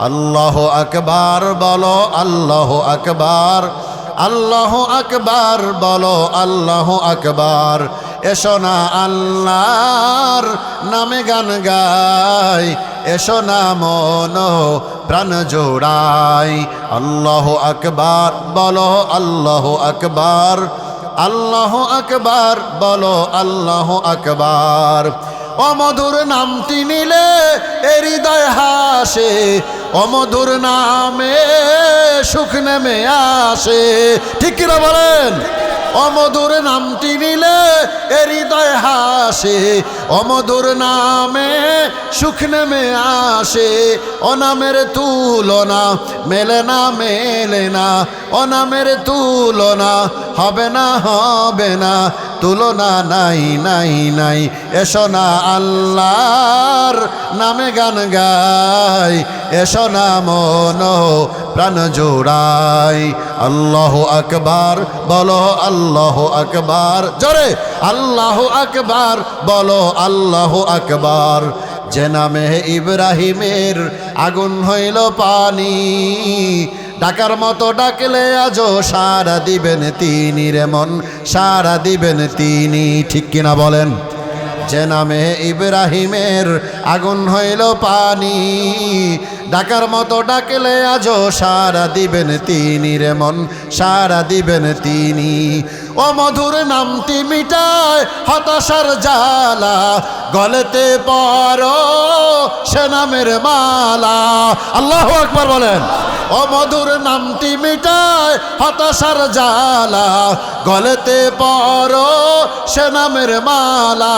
আল্লাহু আকবার বলো, আল্লাহু আকবার। আল্লাহু আকবার বলো, আল্লাহু আকবার। এসো না আল্লাহর নামে গান গাই, এসো না মন প্রাণ জোড়াই। আল্লাহু আকবার বলো, আল্লাহু আকবার। আল্লাহু আকবার বলো, আল্লাহু আকবার। অমধুর নামটি নিলে এ হৃদয় হাসে, অমধুর নামে সুখ নেমে আসে। ঠিক কিনা বলেন? অমধুর নামটি নিলে এ হৃদয় হাসে, অমধুর নামে সুখ নেমে আসে। অনামের তুলনা মেলে না, মেলে না। অনামের তুলনা হবে না, হবে না। তুলনা নাই, নাই, নাই। এসো না আল্লাহর নামে গান গাই, এসো না মন প্রাণ জোড়াই। আল্লাহু আকবার বলো, আল্লাহু আকবার। জোরে আল্লাহু আকবার বলো, আল্লাহু আকবার। যে নামে ইব্রাহিমের আগুন হইল পানি, ডাকার মতো ডাকলে আজও সারা দিবেন তিনি রে মন, সারা দিবেন তিনি। ঠিক কিনা বলেন? যে নামে ইব্রাহিমের আগুন হইল পানি, ডাকার মতো ডাকলে আজও সারা দিবেন তিনি রে মন, সারা দিবেন তিনি। ও মধুর নামটি মিটায় হতাশার জ্বালা, গলেতে পরো সে নামের মালা। আল্লাহু আকবার বলেন। ও মধুর নামটি মিটায় হতাশার জ্বালা, গলেতে পরো সে নামের মালা।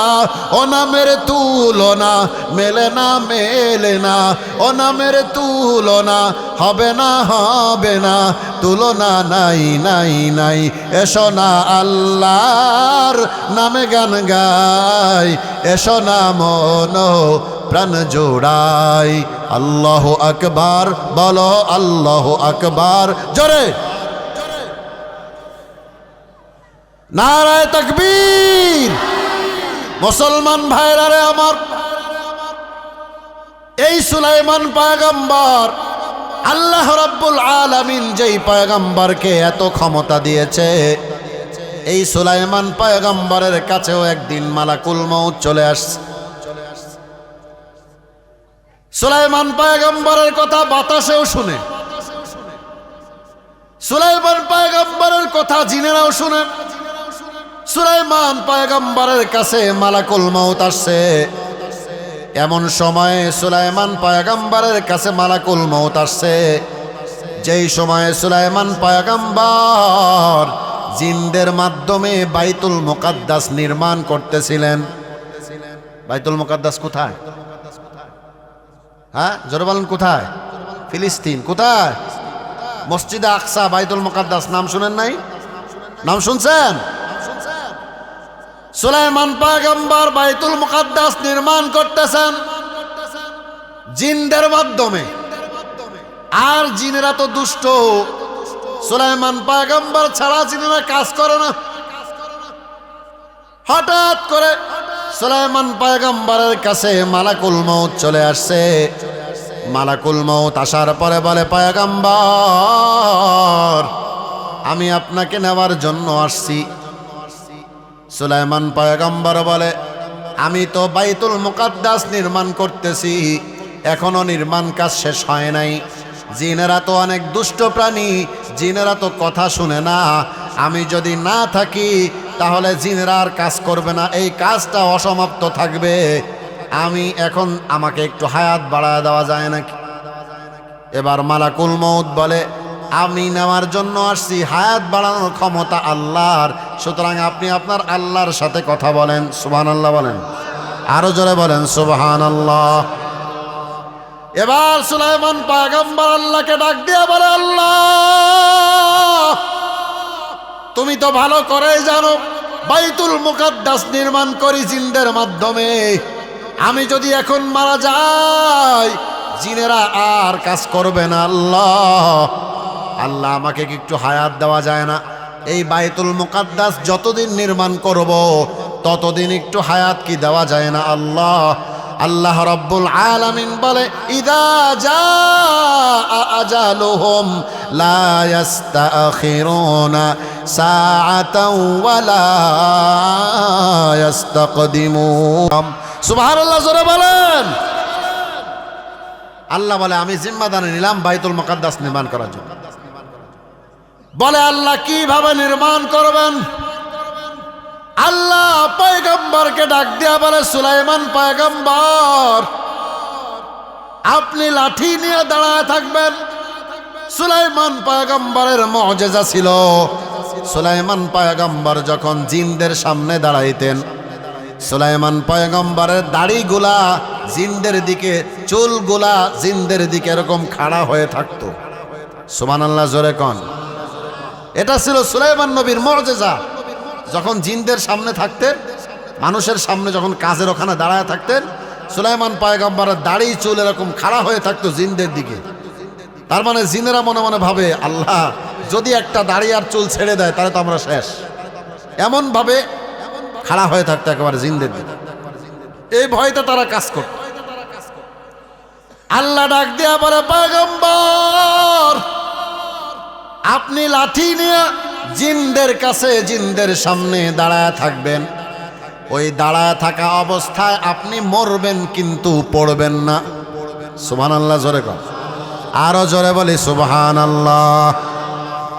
ও নামের তুলনা মেলে না, মেলে না। ও নামের তুলনা হবে না, হবে না। তুলনা নাই, নাই, নাই। এসো না আল্লাহর নামে গান গাই, এসো না মন প্রাণ জোড়াই। আল্লাহু আকবার বলো, আল্লাহু আকবার। জোরে নারায়ে তাকবীর। মুসলমান ভাইরা রে আমার, এই সুলাইমান পয়গম্বর, আল্লাহ রাব্বুল আলামিন যেই পয়গম্বরকে এত ক্ষমতা দিয়েছে, এই সুলাইমান পয়গম্বরের কাছেও একদিন মালাকুল মউত চলে আসছে। সুলাইমান পয়গম্বরের কথা বাতাসেও শুনে, সুলাইমান পয়গম্বরের কথা জিনেরাও শুনে। সুলাইমান পয়গম্বরের কাছে মালাকুল মউত আসছে। এমন সময়ে সুলাইমান পয়গম্বরের কাছে মালাকুল মউত আসছে যেই সময়ে সুলাইমান পয়গম্বর জিনদের মাধ্যমে বাইতুল মুকাদ্দাস নির্মাণ করতেছিলেন। বাইতুল মুকাদ্দাস কোথায়? হ্যাঁ জোরে বলেন, কোথায়? ফিলিস্তিন। কোথায়? মসজিদে আকসা, বাইতুল মুকাদ্দাস। নাম শুনেন নাই? নাম শুনছেন? সুলাইমান পয়গম্বর বাইতুল মুকাদ্দাস নির্মাণ করতেছেন জিনদের মাধ্যমে। আর জিনেরা তো দুষ্ট, সুলাইমান পয়গম্বর ছাড়া জিনেরা কাজ করে না। হঠাৎ করে সুলাইমান পয়গম্বরের কাছে মালাকুল মউত চলে আসছে। মালাকুল মউত আসার পরে বলে, পয়গম্বর আমি আপনাকে নেওয়ার জন্য আসছি। সুলাইমান পয়গম্বর বলে, আমি তো বাইতুল মুকাদ্দাস নির্মাণ করতেছি, এখনো নির্মাণ কাজ শেষ হয় নাই। জিনেরা তো অনেক দুষ্ট প্রাণী, জিনেরা তো কথা শুনে না। আমি যদি না থাকি তাহলে জিনেরা আর কাজ করবে না, এই কাজটা অসমাপ্ত থাকবে। আমি এখন, আমাকে একটু হায়াত বাড়ায় দেওয়া যায় নাকি? এবার মালাকুল মউত বলে, আমি নেওয়ার জন্য আসছি, হায়াত বাড়ানোর ক্ষমতা আল্লাহর, সুতরাং আপনি আপনার আল্লাহর সাথে কথা বলেন। সুবহানাল্লাহ বলেন, আরো জোরে বলেন সুবহানাল্লাহ। এবার সুলাইমান পয়গম্বর আল্লাহকে ডাক দিয়ে বলে, আল্লাহ তুমি তো ভালো করেই জানো বাইতুল মুকাদ্দাস নির্মাণ করি জিনদের মাধ্যমে। আমি যদি এখন মারা যাই জিনেরা আর কাজ করবে না। আল্লাহ আল্লাহ আমাকে কি একটু হায়াত দেওয়া যায় না? এই বাইতুল মুকাদ্দাস যতদিন নির্মাণ করব ততদিন একটু হায়াত কি দেওয়া যায় না? আল্লাহ আল্লাহ রাব্বুল আলামিন বলে, ইদা জাআ আজালুহুম লা ইস্তাখিরুনা সাআতাও ওয়া লা ইস্তাকদিমুন। সুবহানাল্লাহ, জোরে বলেন। আল্লাহ বলে, আমি জিম্মাদারি নিলাম বাইতুল মুকাদ্দাস নির্মাণ করার জন্য। বলে, আল্লাহ কিভাবে নির্মাণ করবেন? আল্লাহ পয়গম্বরকে ডাক দিয়া বলে, সুলাইমান পয়গম্বর আপনি লাঠি নিয়ে দাঁড়ায় থাকবেন। সুলাইমান পয়গম্বরের মুজিজা ছিল, সুলাইমান পয়গম্বর যখন জিনদের সামনে দাঁড়াইতেন, সুলাইমান পয়গম্বরের দাড়িগুলা জিনদের দিকে, চুলগুলা জিনদের দিকে এরকম খাড়া হয়ে থাকতো। সুবহানাল্লাহ, জোরে কোন। এটা ছিল সুলাইমান নবীর মুজিজা। যখন জিনদের সামনে থাকতেন, মানুষের সামনে যখন কাজের ওখানে দাঁড়ায় থাকতেন, সুলাইমান পয়গম্বরের দাড়ি চুল এরকম খাড়া হয়ে থাকতো জিনদের দিকে। তার মানে জিনেরা মনে মনে ভাবে, আল্লাহ যদি একটা দাড়ি আর চুল ছেড়ে দেয় তাহলে তো আমরা শেষ। এমন ভাবে খাড়া হয়ে থাকতো একেবারে জিনদের দিকে। এই ভয়তে তারা কাজ করত। আল্লাহ ডাক দিয়া বলে, পয়গম্বর আপনি লাঠি নিয়ে জিনদের কাছে, জিনদের সামনে দাঁড়ায় থাকবেন। ওই দাঁড়ায় থাকা অবস্থায় আপনি মরবেন কিন্তু পড়বেন না। সুবহানাল্লাহ, জোরে কর। আরো জোরে বলি সুবহানাল্লাহ।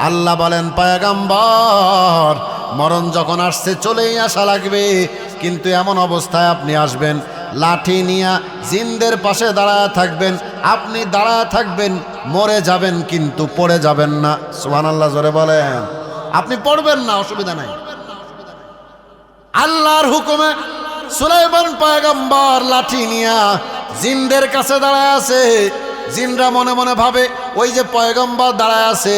আল্লাহ বলেন, পয়গম্বর মরণ যখন আসছে চলেই আসা লাগবে, কিন্তু এমন অবস্থায় আপনি আসবেন লাঠি নিয়ে জিনদের পাশে দাঁড়ায় থাকবেন। আপনি দাঁড়ায় থাকবেন, মরে যাবেন কিন্তু পড়ে যাবেন না। সুবহানাল্লাহ, জোরে বলেন। আপনি পড়বেন না, অসুবিধা নাই। আল্লাহর হুকুমে সুলাইমান পয়গম্বর লাঠি নিয়া জিনদের কাছে দাঁড়ায় আছে। জিনরা মনে মনে ভাবে, ওই যে পয়গম্বর দাঁড়ায় আছে,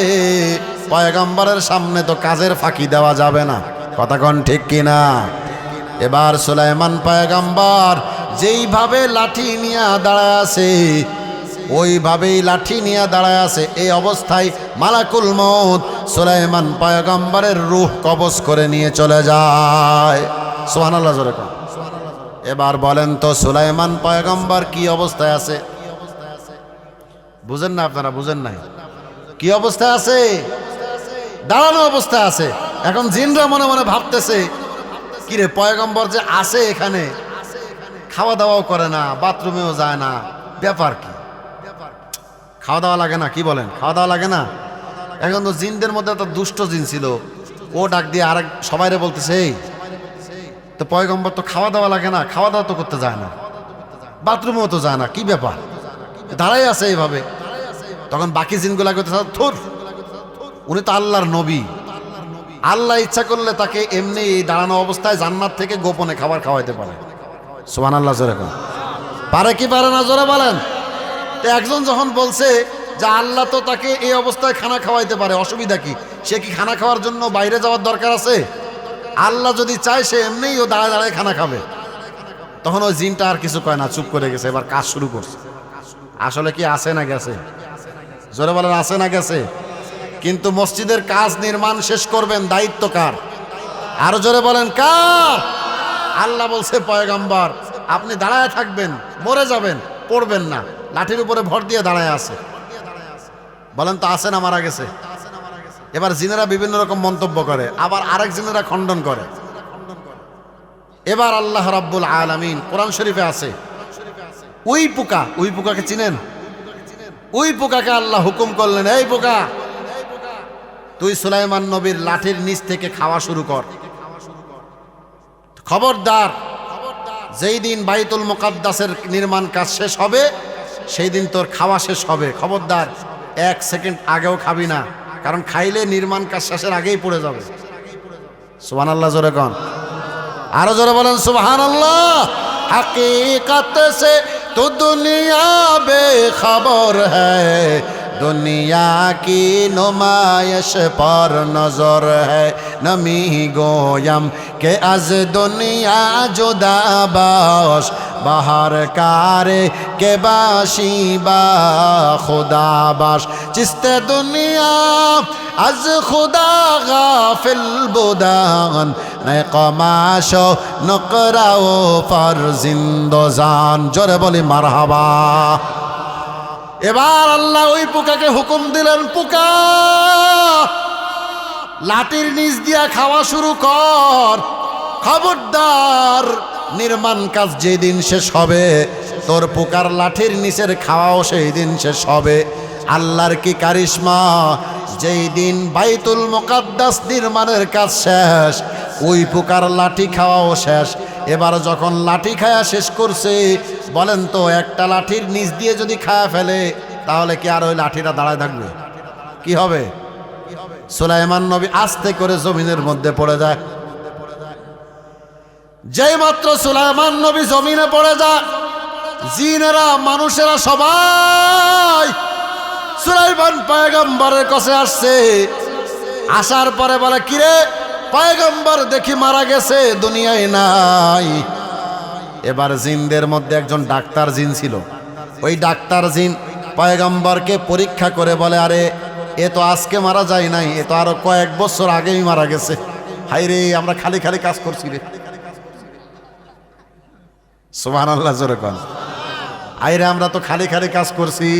পয়গম্বরের সামনে তো কাজের ফাঁকি দেওয়া যাবে না। কথা কোন ঠিক কিনা? এবার সুলাইমান পয়গম্বর যেইভাবে লাঠি নিয়া দাঁড়ায় আছে ওইভাবেই লাঠি নিয়ে দাঁড়ায় আছে। এই অবস্থায় মালাকুল মউত সুলাইমান পয়গম্বরের রূহ কবজ করে নিয়ে চলে যায়। সুবহানাল্লাহ, জোরে কোন। এবার বলেন তো সুলাইমান পয়গম্বর কি অবস্থায় আছে? বুঝেন না আপনারা? বুঝেন নাই? কি অবস্থায় আছে? দাঁড়ানো অবস্থায় আছে। এখন জিনরা মনে মনে ভাবতেছে, কিরে পয়গম্বর যে আছে এখানে, খাওয়া দাওয়াও করে না, বাথরুমেও যায় না, ব্যাপার কি? খাওয়া দাওয়া লাগে না? কি বলেন, খাওয়া দাওয়া লাগে না? এখন তো জিনদের মধ্যে একটা দুষ্ট জিন ছিল, ও ডাক দিয়ে আরেক সবাইরে বলতেছে, এই তো পয়গম্বর তো খাওয়া দাওয়া লাগে না, খাওয়া দাওয়া তো করতে যায় না, বাথরুমেও তো যায় না, কি ব্যাপার, দাঁড়াই আছে এইভাবে। তখন বাকি জিনগুলা করতেছে, থুর, উনি তো আল্লাহর নবী, আল্লাহ ইচ্ছা করলে তাকে এমনি এই দাঁড়ানো অবস্থায় জান্নাত থেকে গোপনে খাবার খাওয়াইতে পারে। সুবহানাল্লাহ, জোরে বলেন। পারে কি পারে না? জোরে বলেন। তো একজন যখন বলছে যে আল্লাহ তো তাকে এই অবস্থায় খানা খাওয়াইতে পারে, অসুবিধা কি? সে কি খানা খাওয়ার জন্য বাইরে যাওয়ার দরকার আছে? আল্লাহ যদি চায় সে এমনিই ও দাঁড়ায় দাঁড়ায় খানা খাবে। তখন ওই জিনটা আর কিছু কয় না, চুপ করে গেছে। এবার কাজ শুরু করছে। আসলে কি আছে না গেছে? জোরে বলেন, আছে না গেছে? কিন্তু মসজিদের কাজ নির্মাণ শেষ করবেন, দায়িত্ব কার? আরো জোরে বলেন, কার? আল্লাহ বলছে, পয়গম্বর আপনি দাঁড়ায় থাকবেন, মরে যাবেন, পড়বেন না। লাঠির উপরে ভর দিয়ে দাঁড়ায় আছে। বলেন তো আছে না মারা গেছে? এবার জিনেরা বিভিন্ন রকম মন্তব্য করে, আবার আরেক জিনেরা খণ্ডন করে। এবার আল্লাহ রাব্বুল আলামিন কোরআন শরীফে আছে, ওই পোকাকে চিনেন? ওই পোকাকে আল্লাহ হুকুম করলেন, এই পোকা তুই সুলাইমান নবীর লাঠির নিচ থেকে খাওয়া শুরু কর। খবরদার, যেই দিন বাইতুল মুকাদ্দাসের নির্মাণ কাজ শেষ হবে সেই দিন তোর খাওয়া শেষ হবে। খবরদার 1 সেকেন্ড আগেও খাবি না, কারণ খাইলে নির্মাণ কাজ শেষের আগেই পড়ে যাবে। সুবহানাল্লাহ, জোরে কোন। আরো জোরে বলেন সুবহানাল্লাহ। हकीकत से तो दुनिया बेखबर है, दुनिया की नुमाइश पर नजर है। नमी गोयम के अज दुनिया जुदा बाश, बाहर कारे के बाशी बा खुदा बाश। चिस्ते दुनिया अज खुदा गाफिल बुदान, नए कमाशो नकराओ पर जिंदोजान। जोरे बोली मारहाबा। এবার আল্লাহ ওই পোকাকে হুকুম দিলেন, পোকা লাঠির নিচ দিয়া খাওয়া শুরু কর। খবরদার, নির্মাণ কাজ যেদিন শেষ হবে তোর পোকার লাঠির নিচের খাওয়াও সেই দিন শেষ হবে। আল্লাহর কি কারিশমা, যেই দিন বাইতুল মুকাদ্দাস নির্মাণের কাজ শেষ ওই পোকার লাঠি খাওয়াও শেষ। এবার যখন লাঠি খায়া শেষ করছে, বলেন তো একটা লাঠির নিচ দিয়ে যদি খায়া ফেলে তাহলে কি আর ওই লাঠিটা দাঁড়ায় থাকবে? কি হবে? সুলাইমান নবী আস্তে করে জমিনের মধ্যে পড়ে যায়। যেই মাত্র সুলাইমান নবী জমিনে পড়ে যায়, জিনেরা মানুষেরা সবাই সুলাইমান পয়গম্বরের কাছে আসছে। আসার পরে বলে, কিরে পয়গম্বর দেখি মারা গেছে, দুনিয়ায় নাই। এবার জিনদের মধ্যে একজন ডাক্তার জিন ছিল। ওই ডাক্তার জিন পয়গম্বরকে পরীক্ষা করে বলে, আরে এ তো আজকে মারা যায় নাই, এ তো আরো কয়েক বছর আগেই মারা গেছে। হাই রে, আমরা খালি খালি কাজ করছি রে। সুবহানাল্লাহ, জোরে কোন। হাই রে, আমরা তো খালি খালি কাজ করছি,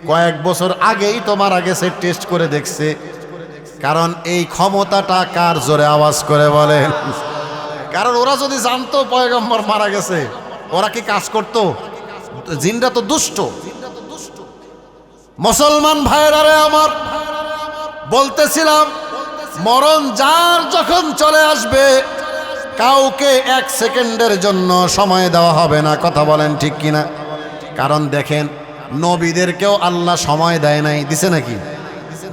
কয়েক বছর আগেই তো মারা গেছে, টেস্ট করে দেখছে। কারণ এই ক্ষমতাটা কার? জোরে আওয়াজ করে বলেন। কারণ ওরা যদি জানতো পয়গম্বর মারা গেছে, ওরা কি কাজ করতো? জিনরা তো দুষ্ট। মুসলমান ভাইরা রে আমার, বলতেছিলাম মরণ যার যখন চলে আসবে কাউকে এক সেকেন্ডের জন্য সময় দেওয়া হবে না। কথা বলেন ঠিক কিনা? কারণ দেখেন, নবীদেরকেও আল্লাহ সময় দেয় নাই, দিছে নাকি?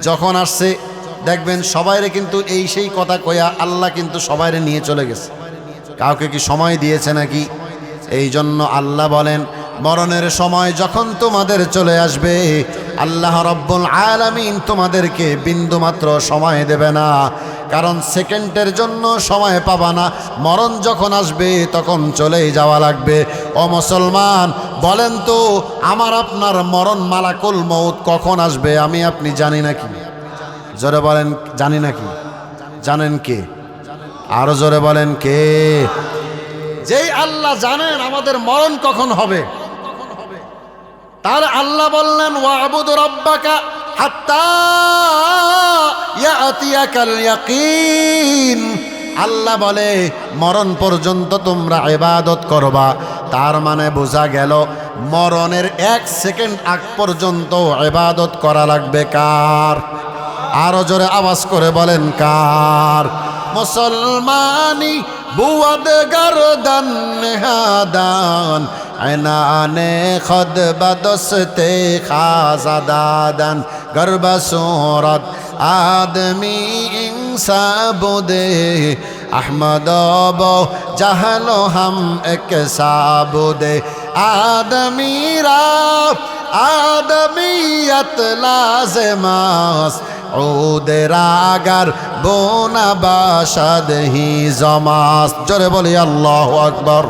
যখন আসছে দেখবেন সবাইরে কিন্তু এই সেই কথা কয়া আল্লাহ কিন্তু সবাইরে নিয়ে চলে গেছে। কাউকে কি সময় দিয়েছে নাকি? এই জন্য আল্লাহ বলেন, মরণের সময় যখন তোমাদের চলে আসবে আল্লাহ রব্বুল আলামিন তোমাদেরকে বিন্দুমাত্র সময় দেবে না। কারণ সেকেন্ডের জন্য সময় পাবা না। মরণ যখন আসবে তখন চলেই যাওয়া লাগবে। ও মুসলমান, বলেন তো আমার আপনার মরণ মালাকুল মউত কখন আসবে আমি আপনি জানি নাকি? জোরে বলেন, জানি নাকি? জানেন কে? আরো জোরে বলেন কে? যেই আল্লাহ জানেন আমাদের মরণ কখন হবে, তার আল্লাহ বললেন, ওয়াবুদ রাব্বাকা হাত্তা ইয়াতিয়াকাল ইয়াকিন। আল্লাহ বলে মরণ পর্যন্ত তোমরা ইবাদত করবা। তার মানে বোঝা গেল মরণের এক সেকেন্ড আগ পর্যন্ত ইবাদত করা লাগবে কার? আরো জোরে আওয়াজ করে বলেন কার? মুসলমানি বুয়াদ গরদান নেহাদান, আয়নানে খদ বদস্তে খাজাদাদান, গর্ব সুরত আদমি ইনসাবুদে, আহমদ বো জাহলো হাম এক সাবুদে। আদমিরা আদমিয়ত লাজমাস, ওদের আগার বোনা বাসাদ হি জমাস। জোরে বলি আল্লাহু আকবার।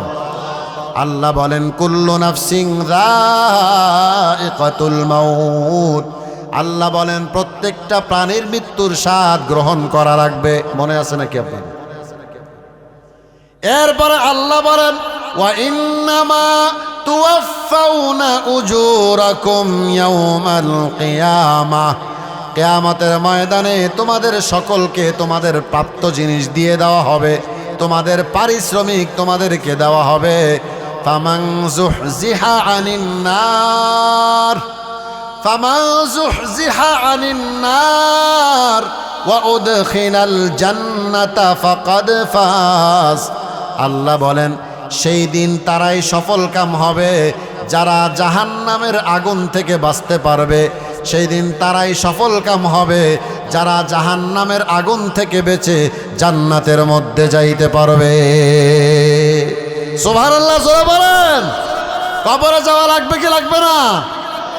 আল্লাহ বলেন, কুল্লু নাফসিন যায়িকাতুল মাউত। আল্লাহ বলেন প্রত্যেকটা প্রাণীর মৃত্যুর স্বাদ গ্রহণ করা লাগবে। মনে আছে নাকি আপনার? এরপরে আল্লাহ বলেন, ওয়া ইন্নামা তুওয়াফাউনা উজুরাকুম ইয়াউমাল কিয়ামাহ। কিয়ামতের ময়দানে তোমাদের সকলকে তোমাদের প্রাপ্ত জিনিস দিয়ে দেওয়া হবে, তোমাদের পারিশ্রমিক তোমাদেরকে দেওয়া হবে। ফামান যুহজিহা আনিন নার, ফামান যুহজিহা আনিন নার ওয়া উদখিলাল জান্নাতা ফাকাদ ফাজ। আল্লাহ বলেন সেই দিন তারাই সফল কাম হবে যারা জাহান্নামের আগুন থেকে বাঁচতে পারবে। সেই দিন তারাই সফল কাম হবে যারা জাহান্নামের আগুন থেকে বেঁচে জান্নাতের মধ্যে যাইতে পারবে। সুবহানাল্লাহ, জোরে বলেন। কবরে যাওয়া লাগবে কি লাগবে না?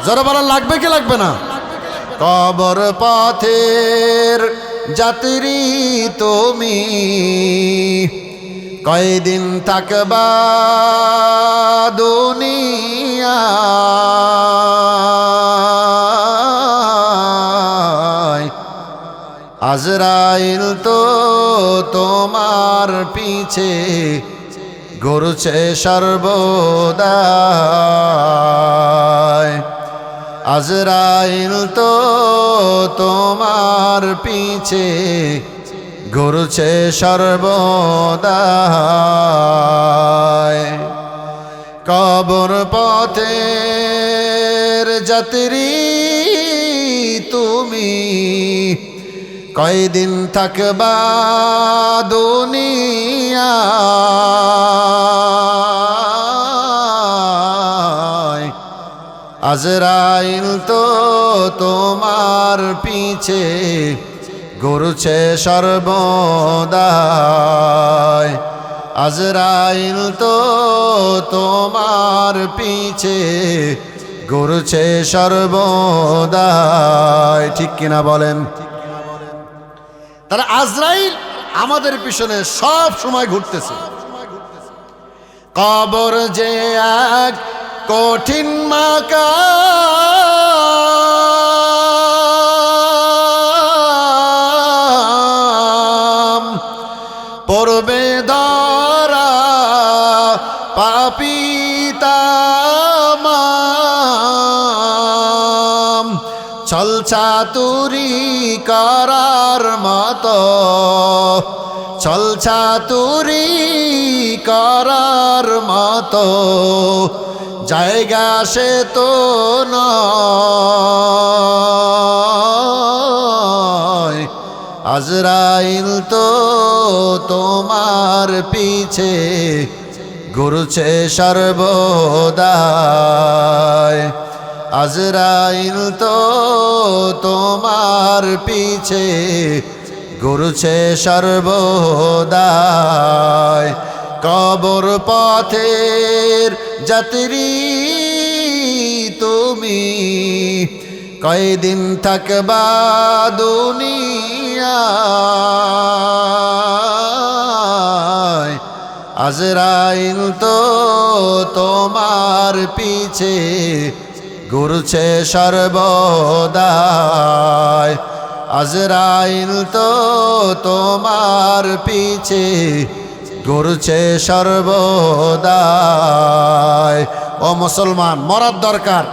জোরে বলেন, লাগবে কি লাগবে না? কবর পথের যাত্রী তুমি, কয়দিন থাকবা দুনিয়ায়? আজরাইল তো তোমার পিছে ঘুরছে সর্বদাই। আজরাইল তো তোমার পিছে ঘুরছে সর্বদাই। কবর পথের যাত্রী তুমি, কয়দিন থাকবা দুনিয়ায়? আজরাইল তো তোমার পিছে ঘুরছে সর্বদাই। আজরাইল তো তোমার পিছে ঘুরছে সর্বদাই। ঠিক কিনা বলেন? তারা আজরাইল আমাদের পিছনে সব সময় ঘুরতেছে। কবর যে এক কঠিন মাকাম, পড়বে ধরা পাপিতামাম, ছলছাতুরি করার মতো, ছলছাতুরি করার মতো জায়গা সে তো নয়। আজরাইল তো তোমার পিছে ঘুরছে সর্বদাই। আজরাইল তো তোমার পিছে ঘুরছে সর্বদাই। কবর পথের যাত্রী তুমি, কয়দিন থাকবা দুনিয়ায়? আজরাইল তো তোমার পিছে ঘুরছে সর্বদাই। আজরাইল তো তোমার পিছে ঘুরছে সর্বদাই। ও মুসলমান, মরার দরকার,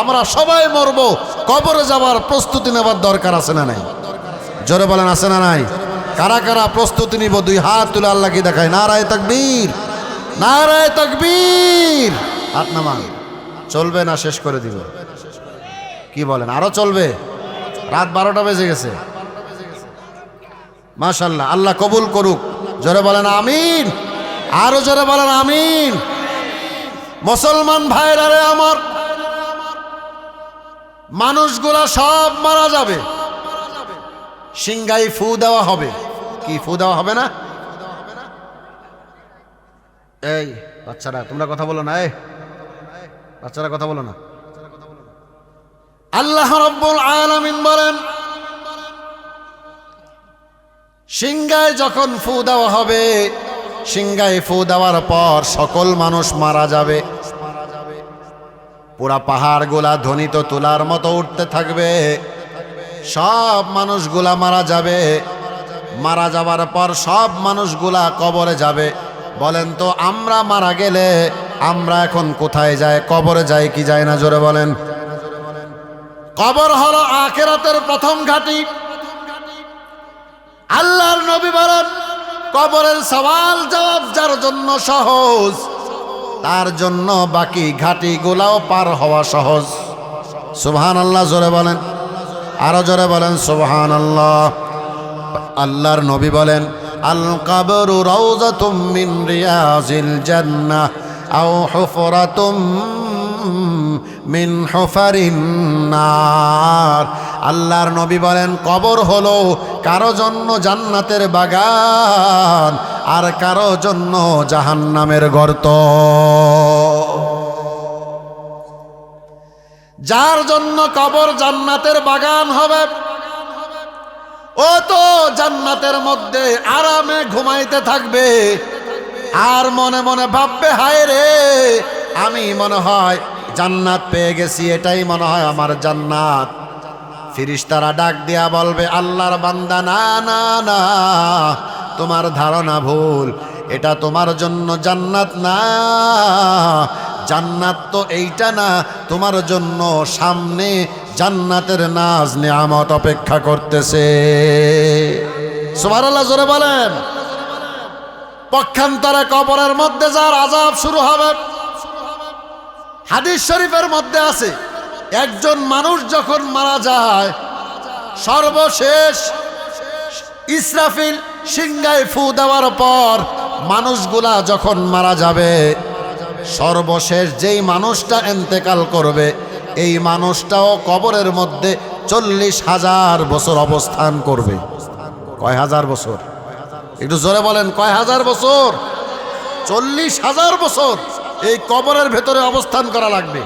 আমরা সবাই মরবো, কবরে যাবার প্রস্তুতি নেবার দরকার আছে না নাই? জোরে বলেন, আছে না নাই? কারা কারা প্রস্তুতি নিব? দুই হাত তুলে আল্লাহকে দেখায়। নারায়ে তাকবীর, নারায়ে তাকবীর। হাত নামান। চলবে না শেষ করে দিব? কি বলেন, আরো চলবে? রাত 12টা বেজে গেছে। মাশাআল্লাহ, আল্লাহ কবুল করুক। জোরে বলেন আমিন, আরো জোরে বলেন আমিন। মুসলমান ভাইরা রে আমার, মানুষগুলা সব মারা যাবে, সিংহাই ফু দেওয়া হবে। কি ফু দেওয়া হবে না? এই বাচ্চারা তোমরা কথা বলো না, এই বাচ্চারা কথা বলো না। আল্লাহ রাব্বুল আলামিন বলেন, সিংহায় যখন ফু দেওয়া হবে, সিংহায় ফু দেওয়ার পর সকল মানুষ মারা যাবে। পুরা পাহাড়গুলা ধ্বনিত তুলার মতো উঠতে থাকবে। সব মানুষগুলা মারা যাবে। মারা যাওয়ার পর সব মানুষগুলা কবরে যাবে। বলেন তো, আমরা মারা গেলে আমরা এখন কোথায় যাই? কবরে যাই কি যাই না? জোরে বলেন। কবর হলো আখিরাতের প্রথম ঘাঁটি। আল্লাহর নবী বলেন, কবরের সওয়াল জবাব যার জন্য সহজ, তার জন্য বাকি ঘাটিগুলাও পার হওয়া সহজ। সুবহানাল্লাহ, জোরে বলেন, আরো জোরে বলেন সুবহানাল্লাহ। আল্লাহর নবী বলেন, আল কবরু রাউযাতুম মিন রিয়াজিল জান্নাহ আও হুফরাতুম মিন হুফারিন নার। আল্লাহর নবী বলেন, কবর হলো কারো জন্য জান্নাতের বাগান, আর কারো জন্য জাহান্নামের গর্ত। যার জন্য কবর জান্নাতের বাগান হবে, ও তো জান্নাতের মধ্যে আরামে ঘুমাইতে থাকবে আর মনে মনে ভাববে, হায় রে, আমি মনে হয় জান্নাত পেয়ে গেছি, এটাই মনে হয় আমার জান্নাত। ফেরেশতারা ডাক দিয়া বলবে, আল্লাহর বান্দা, না না না, তোমার ধারণা ভুল, এটা তোমার জন্য জান্নাত না। জান্নাত তো এইটা না, তোমার জন্য সামনে জান্নাতের নাজ নিয়ামত অপেক্ষা করতেছে। সুবহানাল্লাহ, জোরে বলেন। পক্ষান্তরে কবরের মধ্যে যার আযাব শুরু হবে, হাদিস শরীফের মধ্যে আছে, একজন মানুষ যখন মারা যায়, সর্বশেষ ইসরাফিল সিংহায় ফু দেওয়ার পর মানুষগুলা যখন মারা যাবে, সর্বশেষ যেই মানুষটা ইন্তেকাল করবে, এই মানুষটাও কবরের মধ্যে 40,000 বছর অবস্থান করবে। কয় হাজার বছর? একটু জোরে বলেন, কয় হাজার বছর? 40,000 বছর এই কবরের ভেতরে অবস্থান করা লাগবে।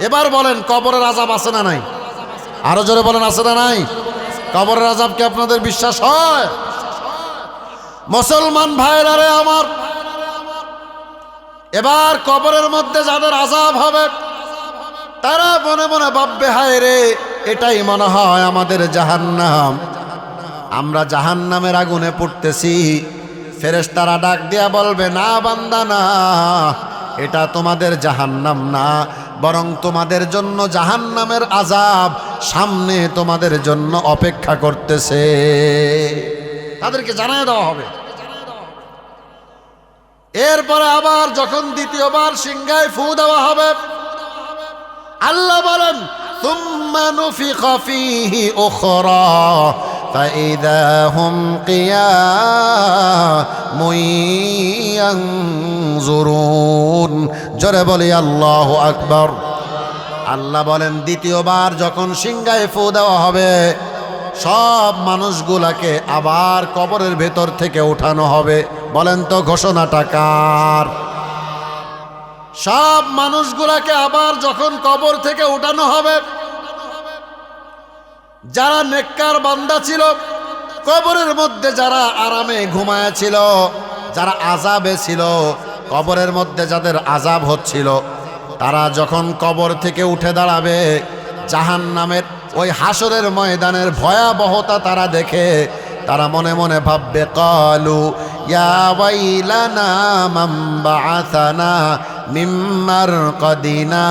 এবার বলেন, কবরের আযাব আছে না নাই? আরো জোরে বলেন, আছে না নাই? কবরের আযাব কি আপনাদের বিশ্বাস হয়? মুসলমান ভাইরা রে আমার, এবার কবরের মধ্যে যাদের আযাব হবে, তারা মনে মনে ভাববে, হায় রে, এটাই মনে হয় আমাদের জাহান্নাম, আমরা জাহান্নামের আগুনে পড়তেছি। ফেরেশতারা ডাক দিয়া বলবে, না বান্দা না, এটা তোমাদের জাহান্নাম না, বরং তোমাদের জন্য জাহান্নামের আযাব সামনে তোমাদের জন্য অপেক্ষা করতেছে। তাদেরকে জানিয়ে দেওয়া হবে। এরপরে আবার যখন দ্বিতীয়বার সিংহায় ফু দেওয়া হবে, আল্লাহ বলেন, সুম্মা নুফিখা ফীহি উখরা ফাইযা হুম কিয়ামুন ইয়ানজুরুন। জোরে বলি আল্লাহু আকবার। আল্লাহ বলেন, দ্বিতীয়বার যখন সিংহায় ফু দেওয়া হবে, সব মানুষগুলাকে আবার কবরের ভেতর থেকে উঠানো হবে। বলেন তো, ঘোষণাটা কার? সব মানুষগুলাকে আবার যখন কবর থেকে উঠানো হবে, যারা নেককার বান্দা ছিল, কবরের মধ্যে যারা আরামে ঘুমায়া ছিল, যারা আযাবে ছিল, কবরের মধ্যে যাদের আযাব হচ্ছিল, তারা যখন কবর থেকে উঠে দাঁড়াবে, জাহান্নামের ওই হাসরের ময়দানের ভয়াবহতা তারা দেখে, তারা মনে মনে ভাববে, ক্বালু ইয়া ওয়াইলানা মান বাআসানা মিন মারকাদিনা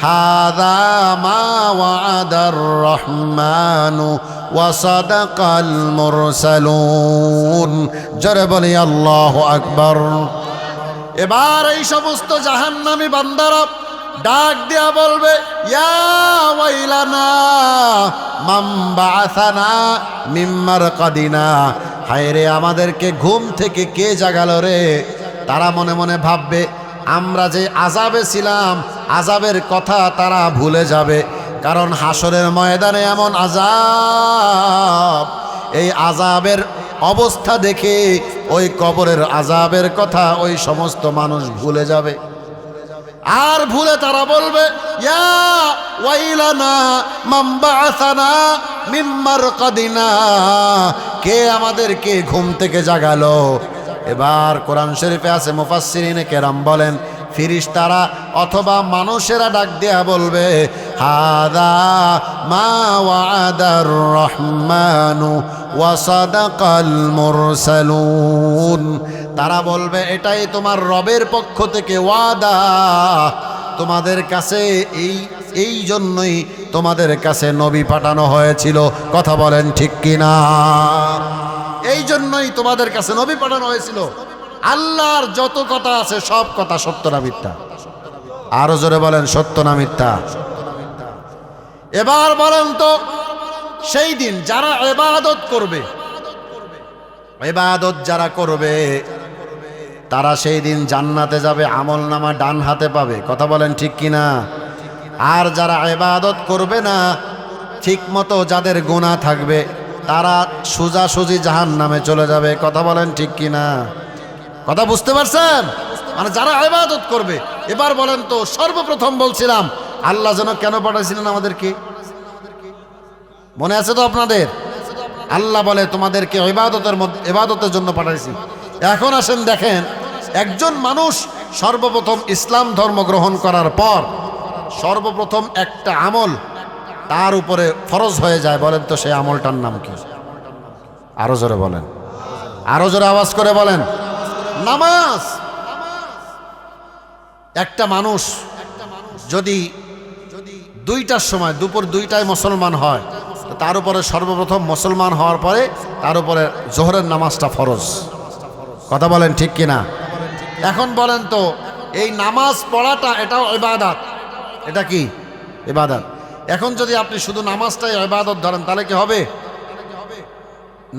হাযা মা ওয়া'আদার রহমানু ওয়া সাদাকাল মুরসালুন। জোরে বলি আল্লাহু আকবার। এবার এই সমস্ত জাহান্নামী বান্দারা ডাক দিয়া বলবে, ইয়া ওয়াইলানা মান বাআসানা মিন মারকাদিনা, হায় রে, আমাদেরকে ঘুম থেকে কে জাগালো রে? তারা মনে মনে ভাববে, আমরা যে আযাবে ছিলাম, আযাবের কথা তারা ভুলে যাবে, কারণ হাসরের ময়দানে এমন আযাব, এই আযাবের অবস্থা দেখে ওই কবরের আযাবের কথা ওই সমস্ত মানুষ ভুলে যাবে। আর ভুলে তারা বলবে, ইয়া ওয়াইলানা মান বাআসানা মিন মারকাদিনা, কে আমাদেরকে ঘুম থেকে জাগালো? এবার কোরআন শরীফে আছে, মুফাসসিরিনে কেরাম বলেন, ফেরেশতারা অথবা মানুষেরা ডাক দেয়া বলবে, হাযা মা ওয়া'আদার রহমানু ওয়া সাদাকাল মুরসালুন। তারা বলবে, এটাই তোমার রবের পক্ষ থেকে ওয়াদা, তোমাদের কাছে এই জন্যই তোমাদের কাছে নবী পাঠানো হয়েছিল। কথা বলেন ঠিক কিনা? এই জন্যই তোমাদের কাছে নবী পাঠানো হয়েছিল। আল্লাহর যত কথা আছে সব কথা সত্য না মিথ্যা? আরো জোরে বলেন, সত্য না মিথ্যা? এবার বলেন তো, সেই দিন যারা ইবাদত করবে, ইবাদত যারা করবে, তারা সেই দিন জান্নাতে যাবে, আমলনামা ডান হাতে পাবে। কথা বলেন ঠিক কিনা? আর যারা ইবাদত করবে না, ঠিক মতো যাদের গুনাহ থাকবে, তারা সোজাসুজি জাহান্নামে চলে যাবে। কথা বলেন ঠিক কিনা? কথা বুঝতে পারছেন? মানে যারা ইবাদত করবে। এবার বলেন তো, সর্বপ্রথম বলছিলাম আল্লাহ যেন কেন পাঠাইছিলেন আমাদেরকে? মনে আছে তো আপনাদের? আল্লাহ বলে তোমাদেরকে ইবাদতের জন্য পাঠাইছি। এখন আসেন দেখেন, একজন মানুষ সর্বপ্রথম ইসলাম ধর্ম গ্রহণ করার পর সর্বপ্রথম একটা আমল তার উপরে ফরজ হয়ে যায়। বলেন তো সেই আমলটার নাম কি? আরো জোরে বলেন, আরো জোরে আওয়াজ করে বলেন। নামাজ। একটা মানুষ যদি দুইটার সময় দুপুর 2টায় মুসলমান হয়, তার উপরে সর্বপ্রথম মুসলমান হওয়ার পরে তার উপরে জোহরের নামাজটা ফরজ। কথা বলেন ঠিক কিনা? এখন বলেন তো, এই নামাজ পড়াটা এটাও ইবাদত। এটা কি ইবাদত? এখন যদি আপনি শুধু নামাজটাই ইবাদত ধরেন তাহলে কি হবে?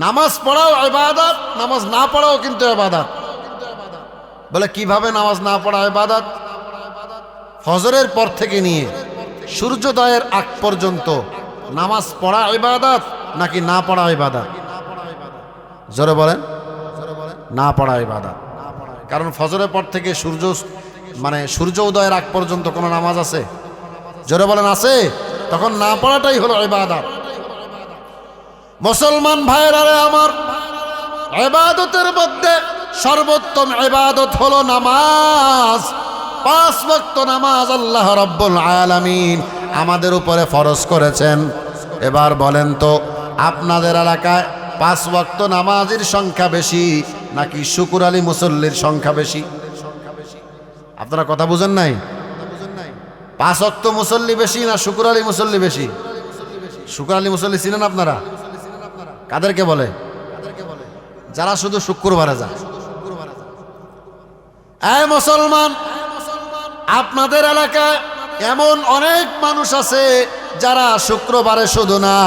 নামাজ পড়াও ইবাদত, নামাজ না পড়াও কিন্তু ইবাদত। বলে কিভাবে নামাজ না পড়া ইবাদত? ফজরের পর থেকে নিয়ে সূর্যোদয়ের আগ পর্যন্ত নামাজ পড়া ইবাদত নাকি না পড়া ইবাদত? জোরে বলেন। না পড়া ইবাদত। কারণ ফজরের পর থেকে সূর্য উদয়ের আগ পর্যন্ত কোনো নামাজ আছে? জোরে বলেন আছে? তখন না পড়াটাই হলো ইবাদত। মুসলমান ভাইরা আমার, ইবাদতের মধ্যে সর্বোত্তম ইবাদত হলো নামাজ। 5 ওয়াক্ত নামাজ আল্লাহ রাব্বুল আলামিন আমাদের উপরে ফরজ করেছেন। এবার বলেন তো, আপনাদের এলাকায় 5 ওয়াক্ত নামাজের সংখ্যা বেশি নাকি শুকুর আলী মুসল্লির সংখ্যা বেশি? আপনারা কথা বুঝেন নাই? 5 ওয়াক্ত মুসল্লি বেশি না শুকুর আলী মুসল্লি বেশি? শুকুর আলী মুসল্লি চিনেন আপনারা? কাদেরকে বলে? যারা শুধু শুক্রবারে যায়। এই মুসলমান, আপনাদের এলাকায় এমন অনেক মানুষ আছে যারা শুক্রবারে শুধু না,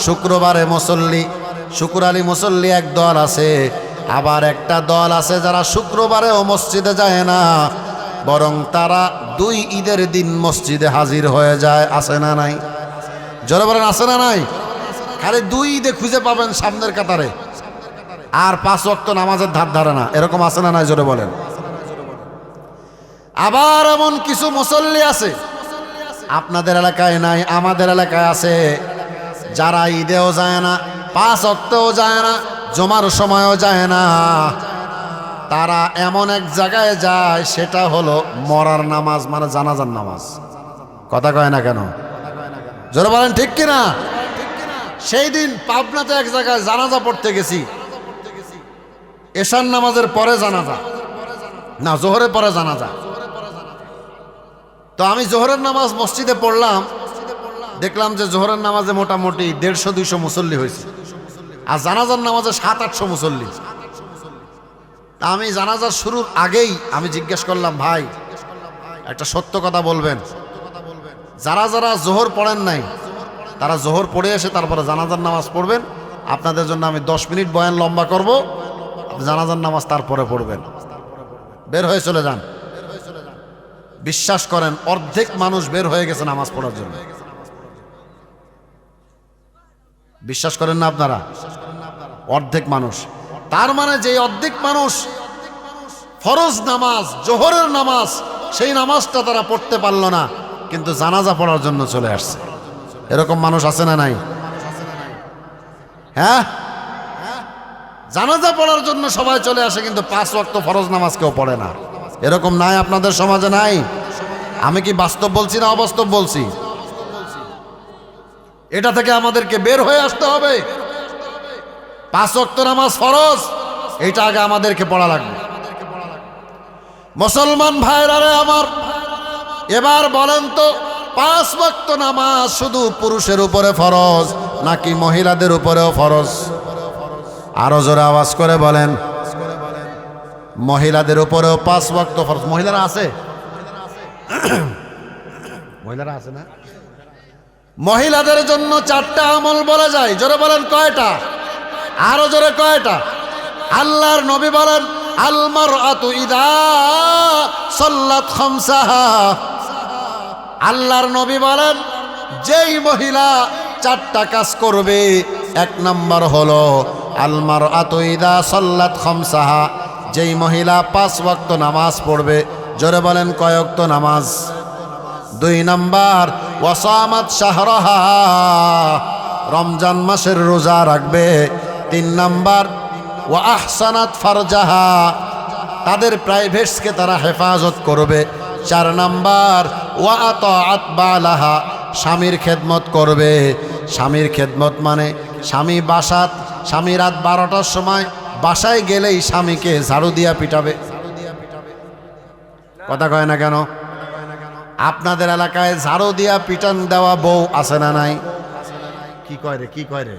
শুক্রবারে মুসল্লি, শুকুর আলী মুসল্লি এক দল আছে। আবার একটা দল আছে যারা শুক্রবারেও মসজিদে যায় না, বরং তারা 2 ঈদের দিন মসজিদে হাজির হয়ে যায়। আছে না নাই? জোরে বলেন আছে না নাই? খালি 2 ঈদে খুঁজে পাবেন সামনের কাতারে, আর 5 ওয়াক্ত নামাজের ধার ধারে না। এরকম আছে না নাই? জোরে বলেন। আবার এমন কিছু মুসল্লি আছে, আপনাদের এলাকায় নাই, আমাদের এলাকায় আছে, যারা ঈদেও যায় না, 5 ওয়াক্তও যায় না, জুমার সময়ও যায় না। তারা এমন এক জায়গায় যায়, সেটা হলো মরার নামাজ, মানে জানাজার নামাজ। কথা কয় না কেন? জোরে বলেন ঠিক কিনা? সেই দিন পাবনাতে এক জায়গায় জানাজা পড়তে গেছি। এশার নামাজের পরে জানাজা, না জোহরের পরে জানাজা। তো আমি জোহরের নামাজ মসজিদে পড়লাম, দেখলাম যে জোহরের নামাজে মোটামুটি 150-200 মুসল্লি হয়েছে, আর জানাজার নামাজে 700-800 মুসল্লি। তা আমি জানাজার শুরুর আগেই আমি জিজ্ঞেস করলাম, ভাই একটা সত্য কথা বলবেন, যারা যারা জোহর পড়েন নাই তারা জোহর পড়ে এসে তারপরে জানাজার নামাজ পড়বেন। আপনাদের জন্য আমি 10 মিনিট বয়ান লম্বা করব, জানাজার নামাজ তারপরে পড়বেন। বের হয়ে চলে যান। বিশ্বাস করেন, অর্ধেক মানুষ বের হয়ে গেছে নামাজ পড়ার জন্য। বিশ্বাস করেন না আপনারা? অর্ধেক মানুষ। তার মানে যে অর্ধেক মানুষ ফরজ নামাজ, জোহরের নামাজ, সেই নামাজটা তারা পড়তে পারলো না, কিন্তু জানাজা পড়ার জন্য চলে আসছে। এরকম মানুষ আছে না নাই? হ্যাঁ, জানাজা পড়ার জন্য সবাই চলে আসে, কিন্তু 5 ওয়াক্ত ফরজ নামাজ কেউ পড়ে না। এরকম নাই আপনাদের সমাজে? নাই? আমি কি বাস্তব বলছি না অবাস্তব বলছি? এটা থেকে আমাদেরকে বের হয়ে আসতে হবে। 5 ওয়াক্ত নামাজ ফরজ, এটা আগে আমাদেরকে পড়া লাগবে। মুসলমান ভাইরা আমার, এবার বলেন তো, 5 ওয়াক্ত নামাজ শুধু পুরুষের উপরে ফরজ নাকি মহিলাদের উপরেও ফরজ? আরো জোরে আওয়াজ করে বলেন। মহিলাদের উপরেও 5 ওয়াক্ত ফরজ। মহিলারা আছে? মহিলারা আছে না? মহিলাদের জন্য 4টা আমল বলা যায়। জোরে বলেন কয়টা? আরো জোরে কয়টা? আল্লাহর নবী বলেন, আল মারআতু ইযা সাল্লাত খামসাহা। আল্লাহর নবী বলেন, যেই মহিলা 4টা কাজ করবে, 1 নাম্বার হলো আল মারআতু ইযা সাল্লাত খামসাহা, যেই মহিলা 5 ওয়াক্ত নামাজ পড়বে। জোরে বলেন কয় ওয়াক্ত নামাজ? 2 নাম্বার ওয়াসামাত শাহরাহা, রমজান মাসের রোজা রাখবে। 3 নাম্বার ওয়া আহসানাত ফারজাহা, তাদের প্রাইভেটসকে তারা হেফাজত করবে। 4 নাম্বার ওয়া আতাআত বালাহা, স্বামীর খেদমত করবে। স্বামীর খেদমত মানে স্বামী রাত 12টার সময় বাসায় গেলেই স্বামীকে ঝাড়ু দিয়া পিটাবে। কথা কয় না কেন? আপনাদের এলাকায় ঝাড়ু দিয়া পিটান দেওয়া বউ আছে না নাই? কি কয় রে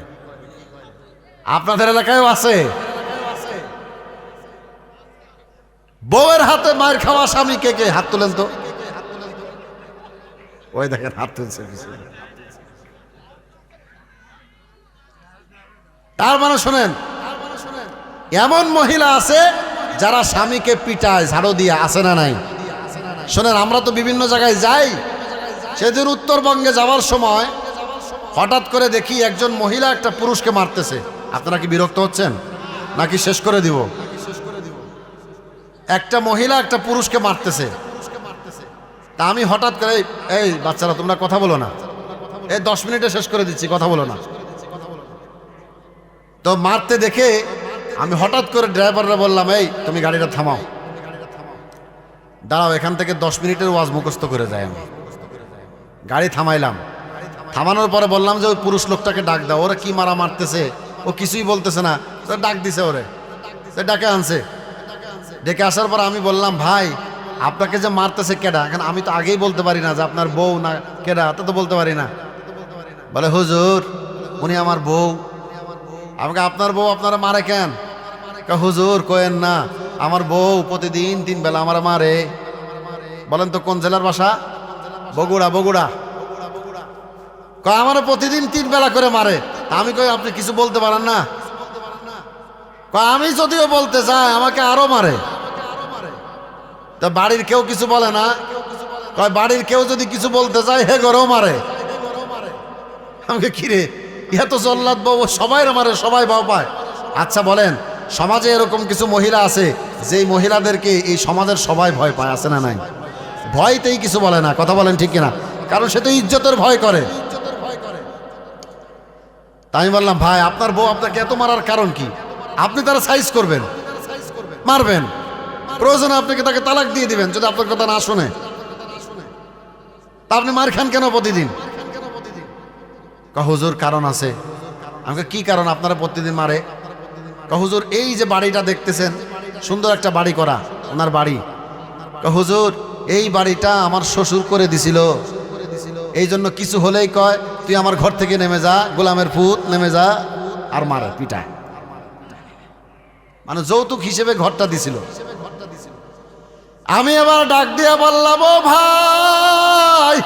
আপনাদের এলাকায়ও আছে? বউয়ের হাতে মায়ের খাওয়া স্বামী কে কে? হাত তুলেন তো। ওই দেখেন হাত তুলছে। তার মানে শোনেন, এমন মহিলা আছে যারা স্বামীকে পিটায় ঝাড়ু দিয়া, আছে না নাই? শোনেন, আমরা তো বিভিন্ন জায়গায় যাই। সেদিন উত্তরবঙ্গে যাওয়ার সময় হঠাৎ করে দেখি একজন মহিলা একটা পুরুষকে মারতেছে। আপনারা কি বিরক্ত হচ্ছেন নাকি শেষ করে দিব? একটা মহিলা একটা পুরুষকে মারতেছে। তা আমি হঠাৎ করে, এই বাচ্চারা তোমরা কথা বলো না, এই 10 মিনিটে শেষ করে দিচ্ছি, কথা বলো না। তো মারতে দেখে আমি হঠাৎ করে ড্রাইভাররা বললাম, এই তুমি গাড়িটা থামাও, দাঁড়াও, এখান থেকে 10 মিনিটের ওয়াজ মুখস্থ করে যাই। আমি গাড়ি থামাইলাম। থামানোর পরে বললাম যে ওই পুরুষ লোকটাকে ডাক দাও, ওরা কি মারা মারতেছে, ও কিছুই বলতেছে না। তো ডাক দিছে, ওরে ডাকে আনছে। ডেকে আসার পর আমি বললাম, ভাই আপনাকে যে মারতেছে কেডা? এখন আমি তো আগেই বলতে পারি না যে আপনার বউ না কেডা, তা তো বলতে পারি না। বলে, হুজুর উনি আমার বউ। আমাকে আপনার বউ আপনারা মারে কেন? হুজুর কোয়েন না, আমার বউ প্রতিদিন 3 বেলা আমার মারে। বলেন তো কোন জেলার বাসা? বগুড়া। আমার প্রতিদিন 3 বেলা করে মারে। আমি কই আপনি কিছু বলতে পারেন না? আমি যদিও বলতে চাই আমাকে আরো মারে। তা বাড়ির কেউ কিছু বলে না? বাড়ির কেউ যদি কিছু বলতে চায় হে ঘরেও মারে। আমাকে কিরে এত জল্লাদ বউ, সবাই মারে, সবাই ভাও পায়। আচ্ছা বলেন, সমাজে এরকম কিছু মহিলা আছে যেই মহিলাদেরকে এই সমাজের সবাই ভয় পায়, আছে না নাই? ভয়তেই কিছু বলে না। কথা বলেন ঠিক কিনা? কারণ সে তো ইজ্জতের ভয় করে। তাই আমি বললাম, ভাই আপনার বউ আপনাকে এত মারার কারণ কি? আপনি তারা সাইজ করবেন, মারবেন, প্রয়োজনে আপনাকে তাকে তালাক দিয়ে দিবেন যদি আপনার কথা না শোনে। তা আপনি মার খান কেন প্রতিদিন? হুজুর কারণ আছে। আমাকে কি কারণ আপনারা প্রতিদিন মারে? হুজুর এই যে বাড়িটা দেখতেছেন, সুন্দর একটা বাড়ি করা ওনার বাড়ি। হুজুর এই বাড়িটা আমার শ্বশুর করে দিছিল, এই জন্য কিছু হলেই কয় তুই আমার ঘর থেকে নেমে যা, গোলামের পুত নেমে যা, আর মারে পিটায়। মানে যৌতুক হিসেবে ঘরটা দিছিল। আমি এবার ডাক দিয়া বললাম, ও ভাই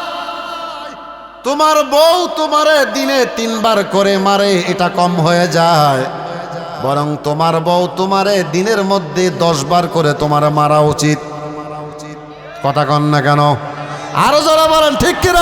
তোমার বউ তোমারে দিনে 3 বার করে মারে, এটা কম হয়ে যায়। বরং তোমার বউ তোমারে দিনের মধ্যে 10 বার করে তোমার মারা উচিত। কথা কন না কেন? আরো যারা বলেন ঠিক কিনা?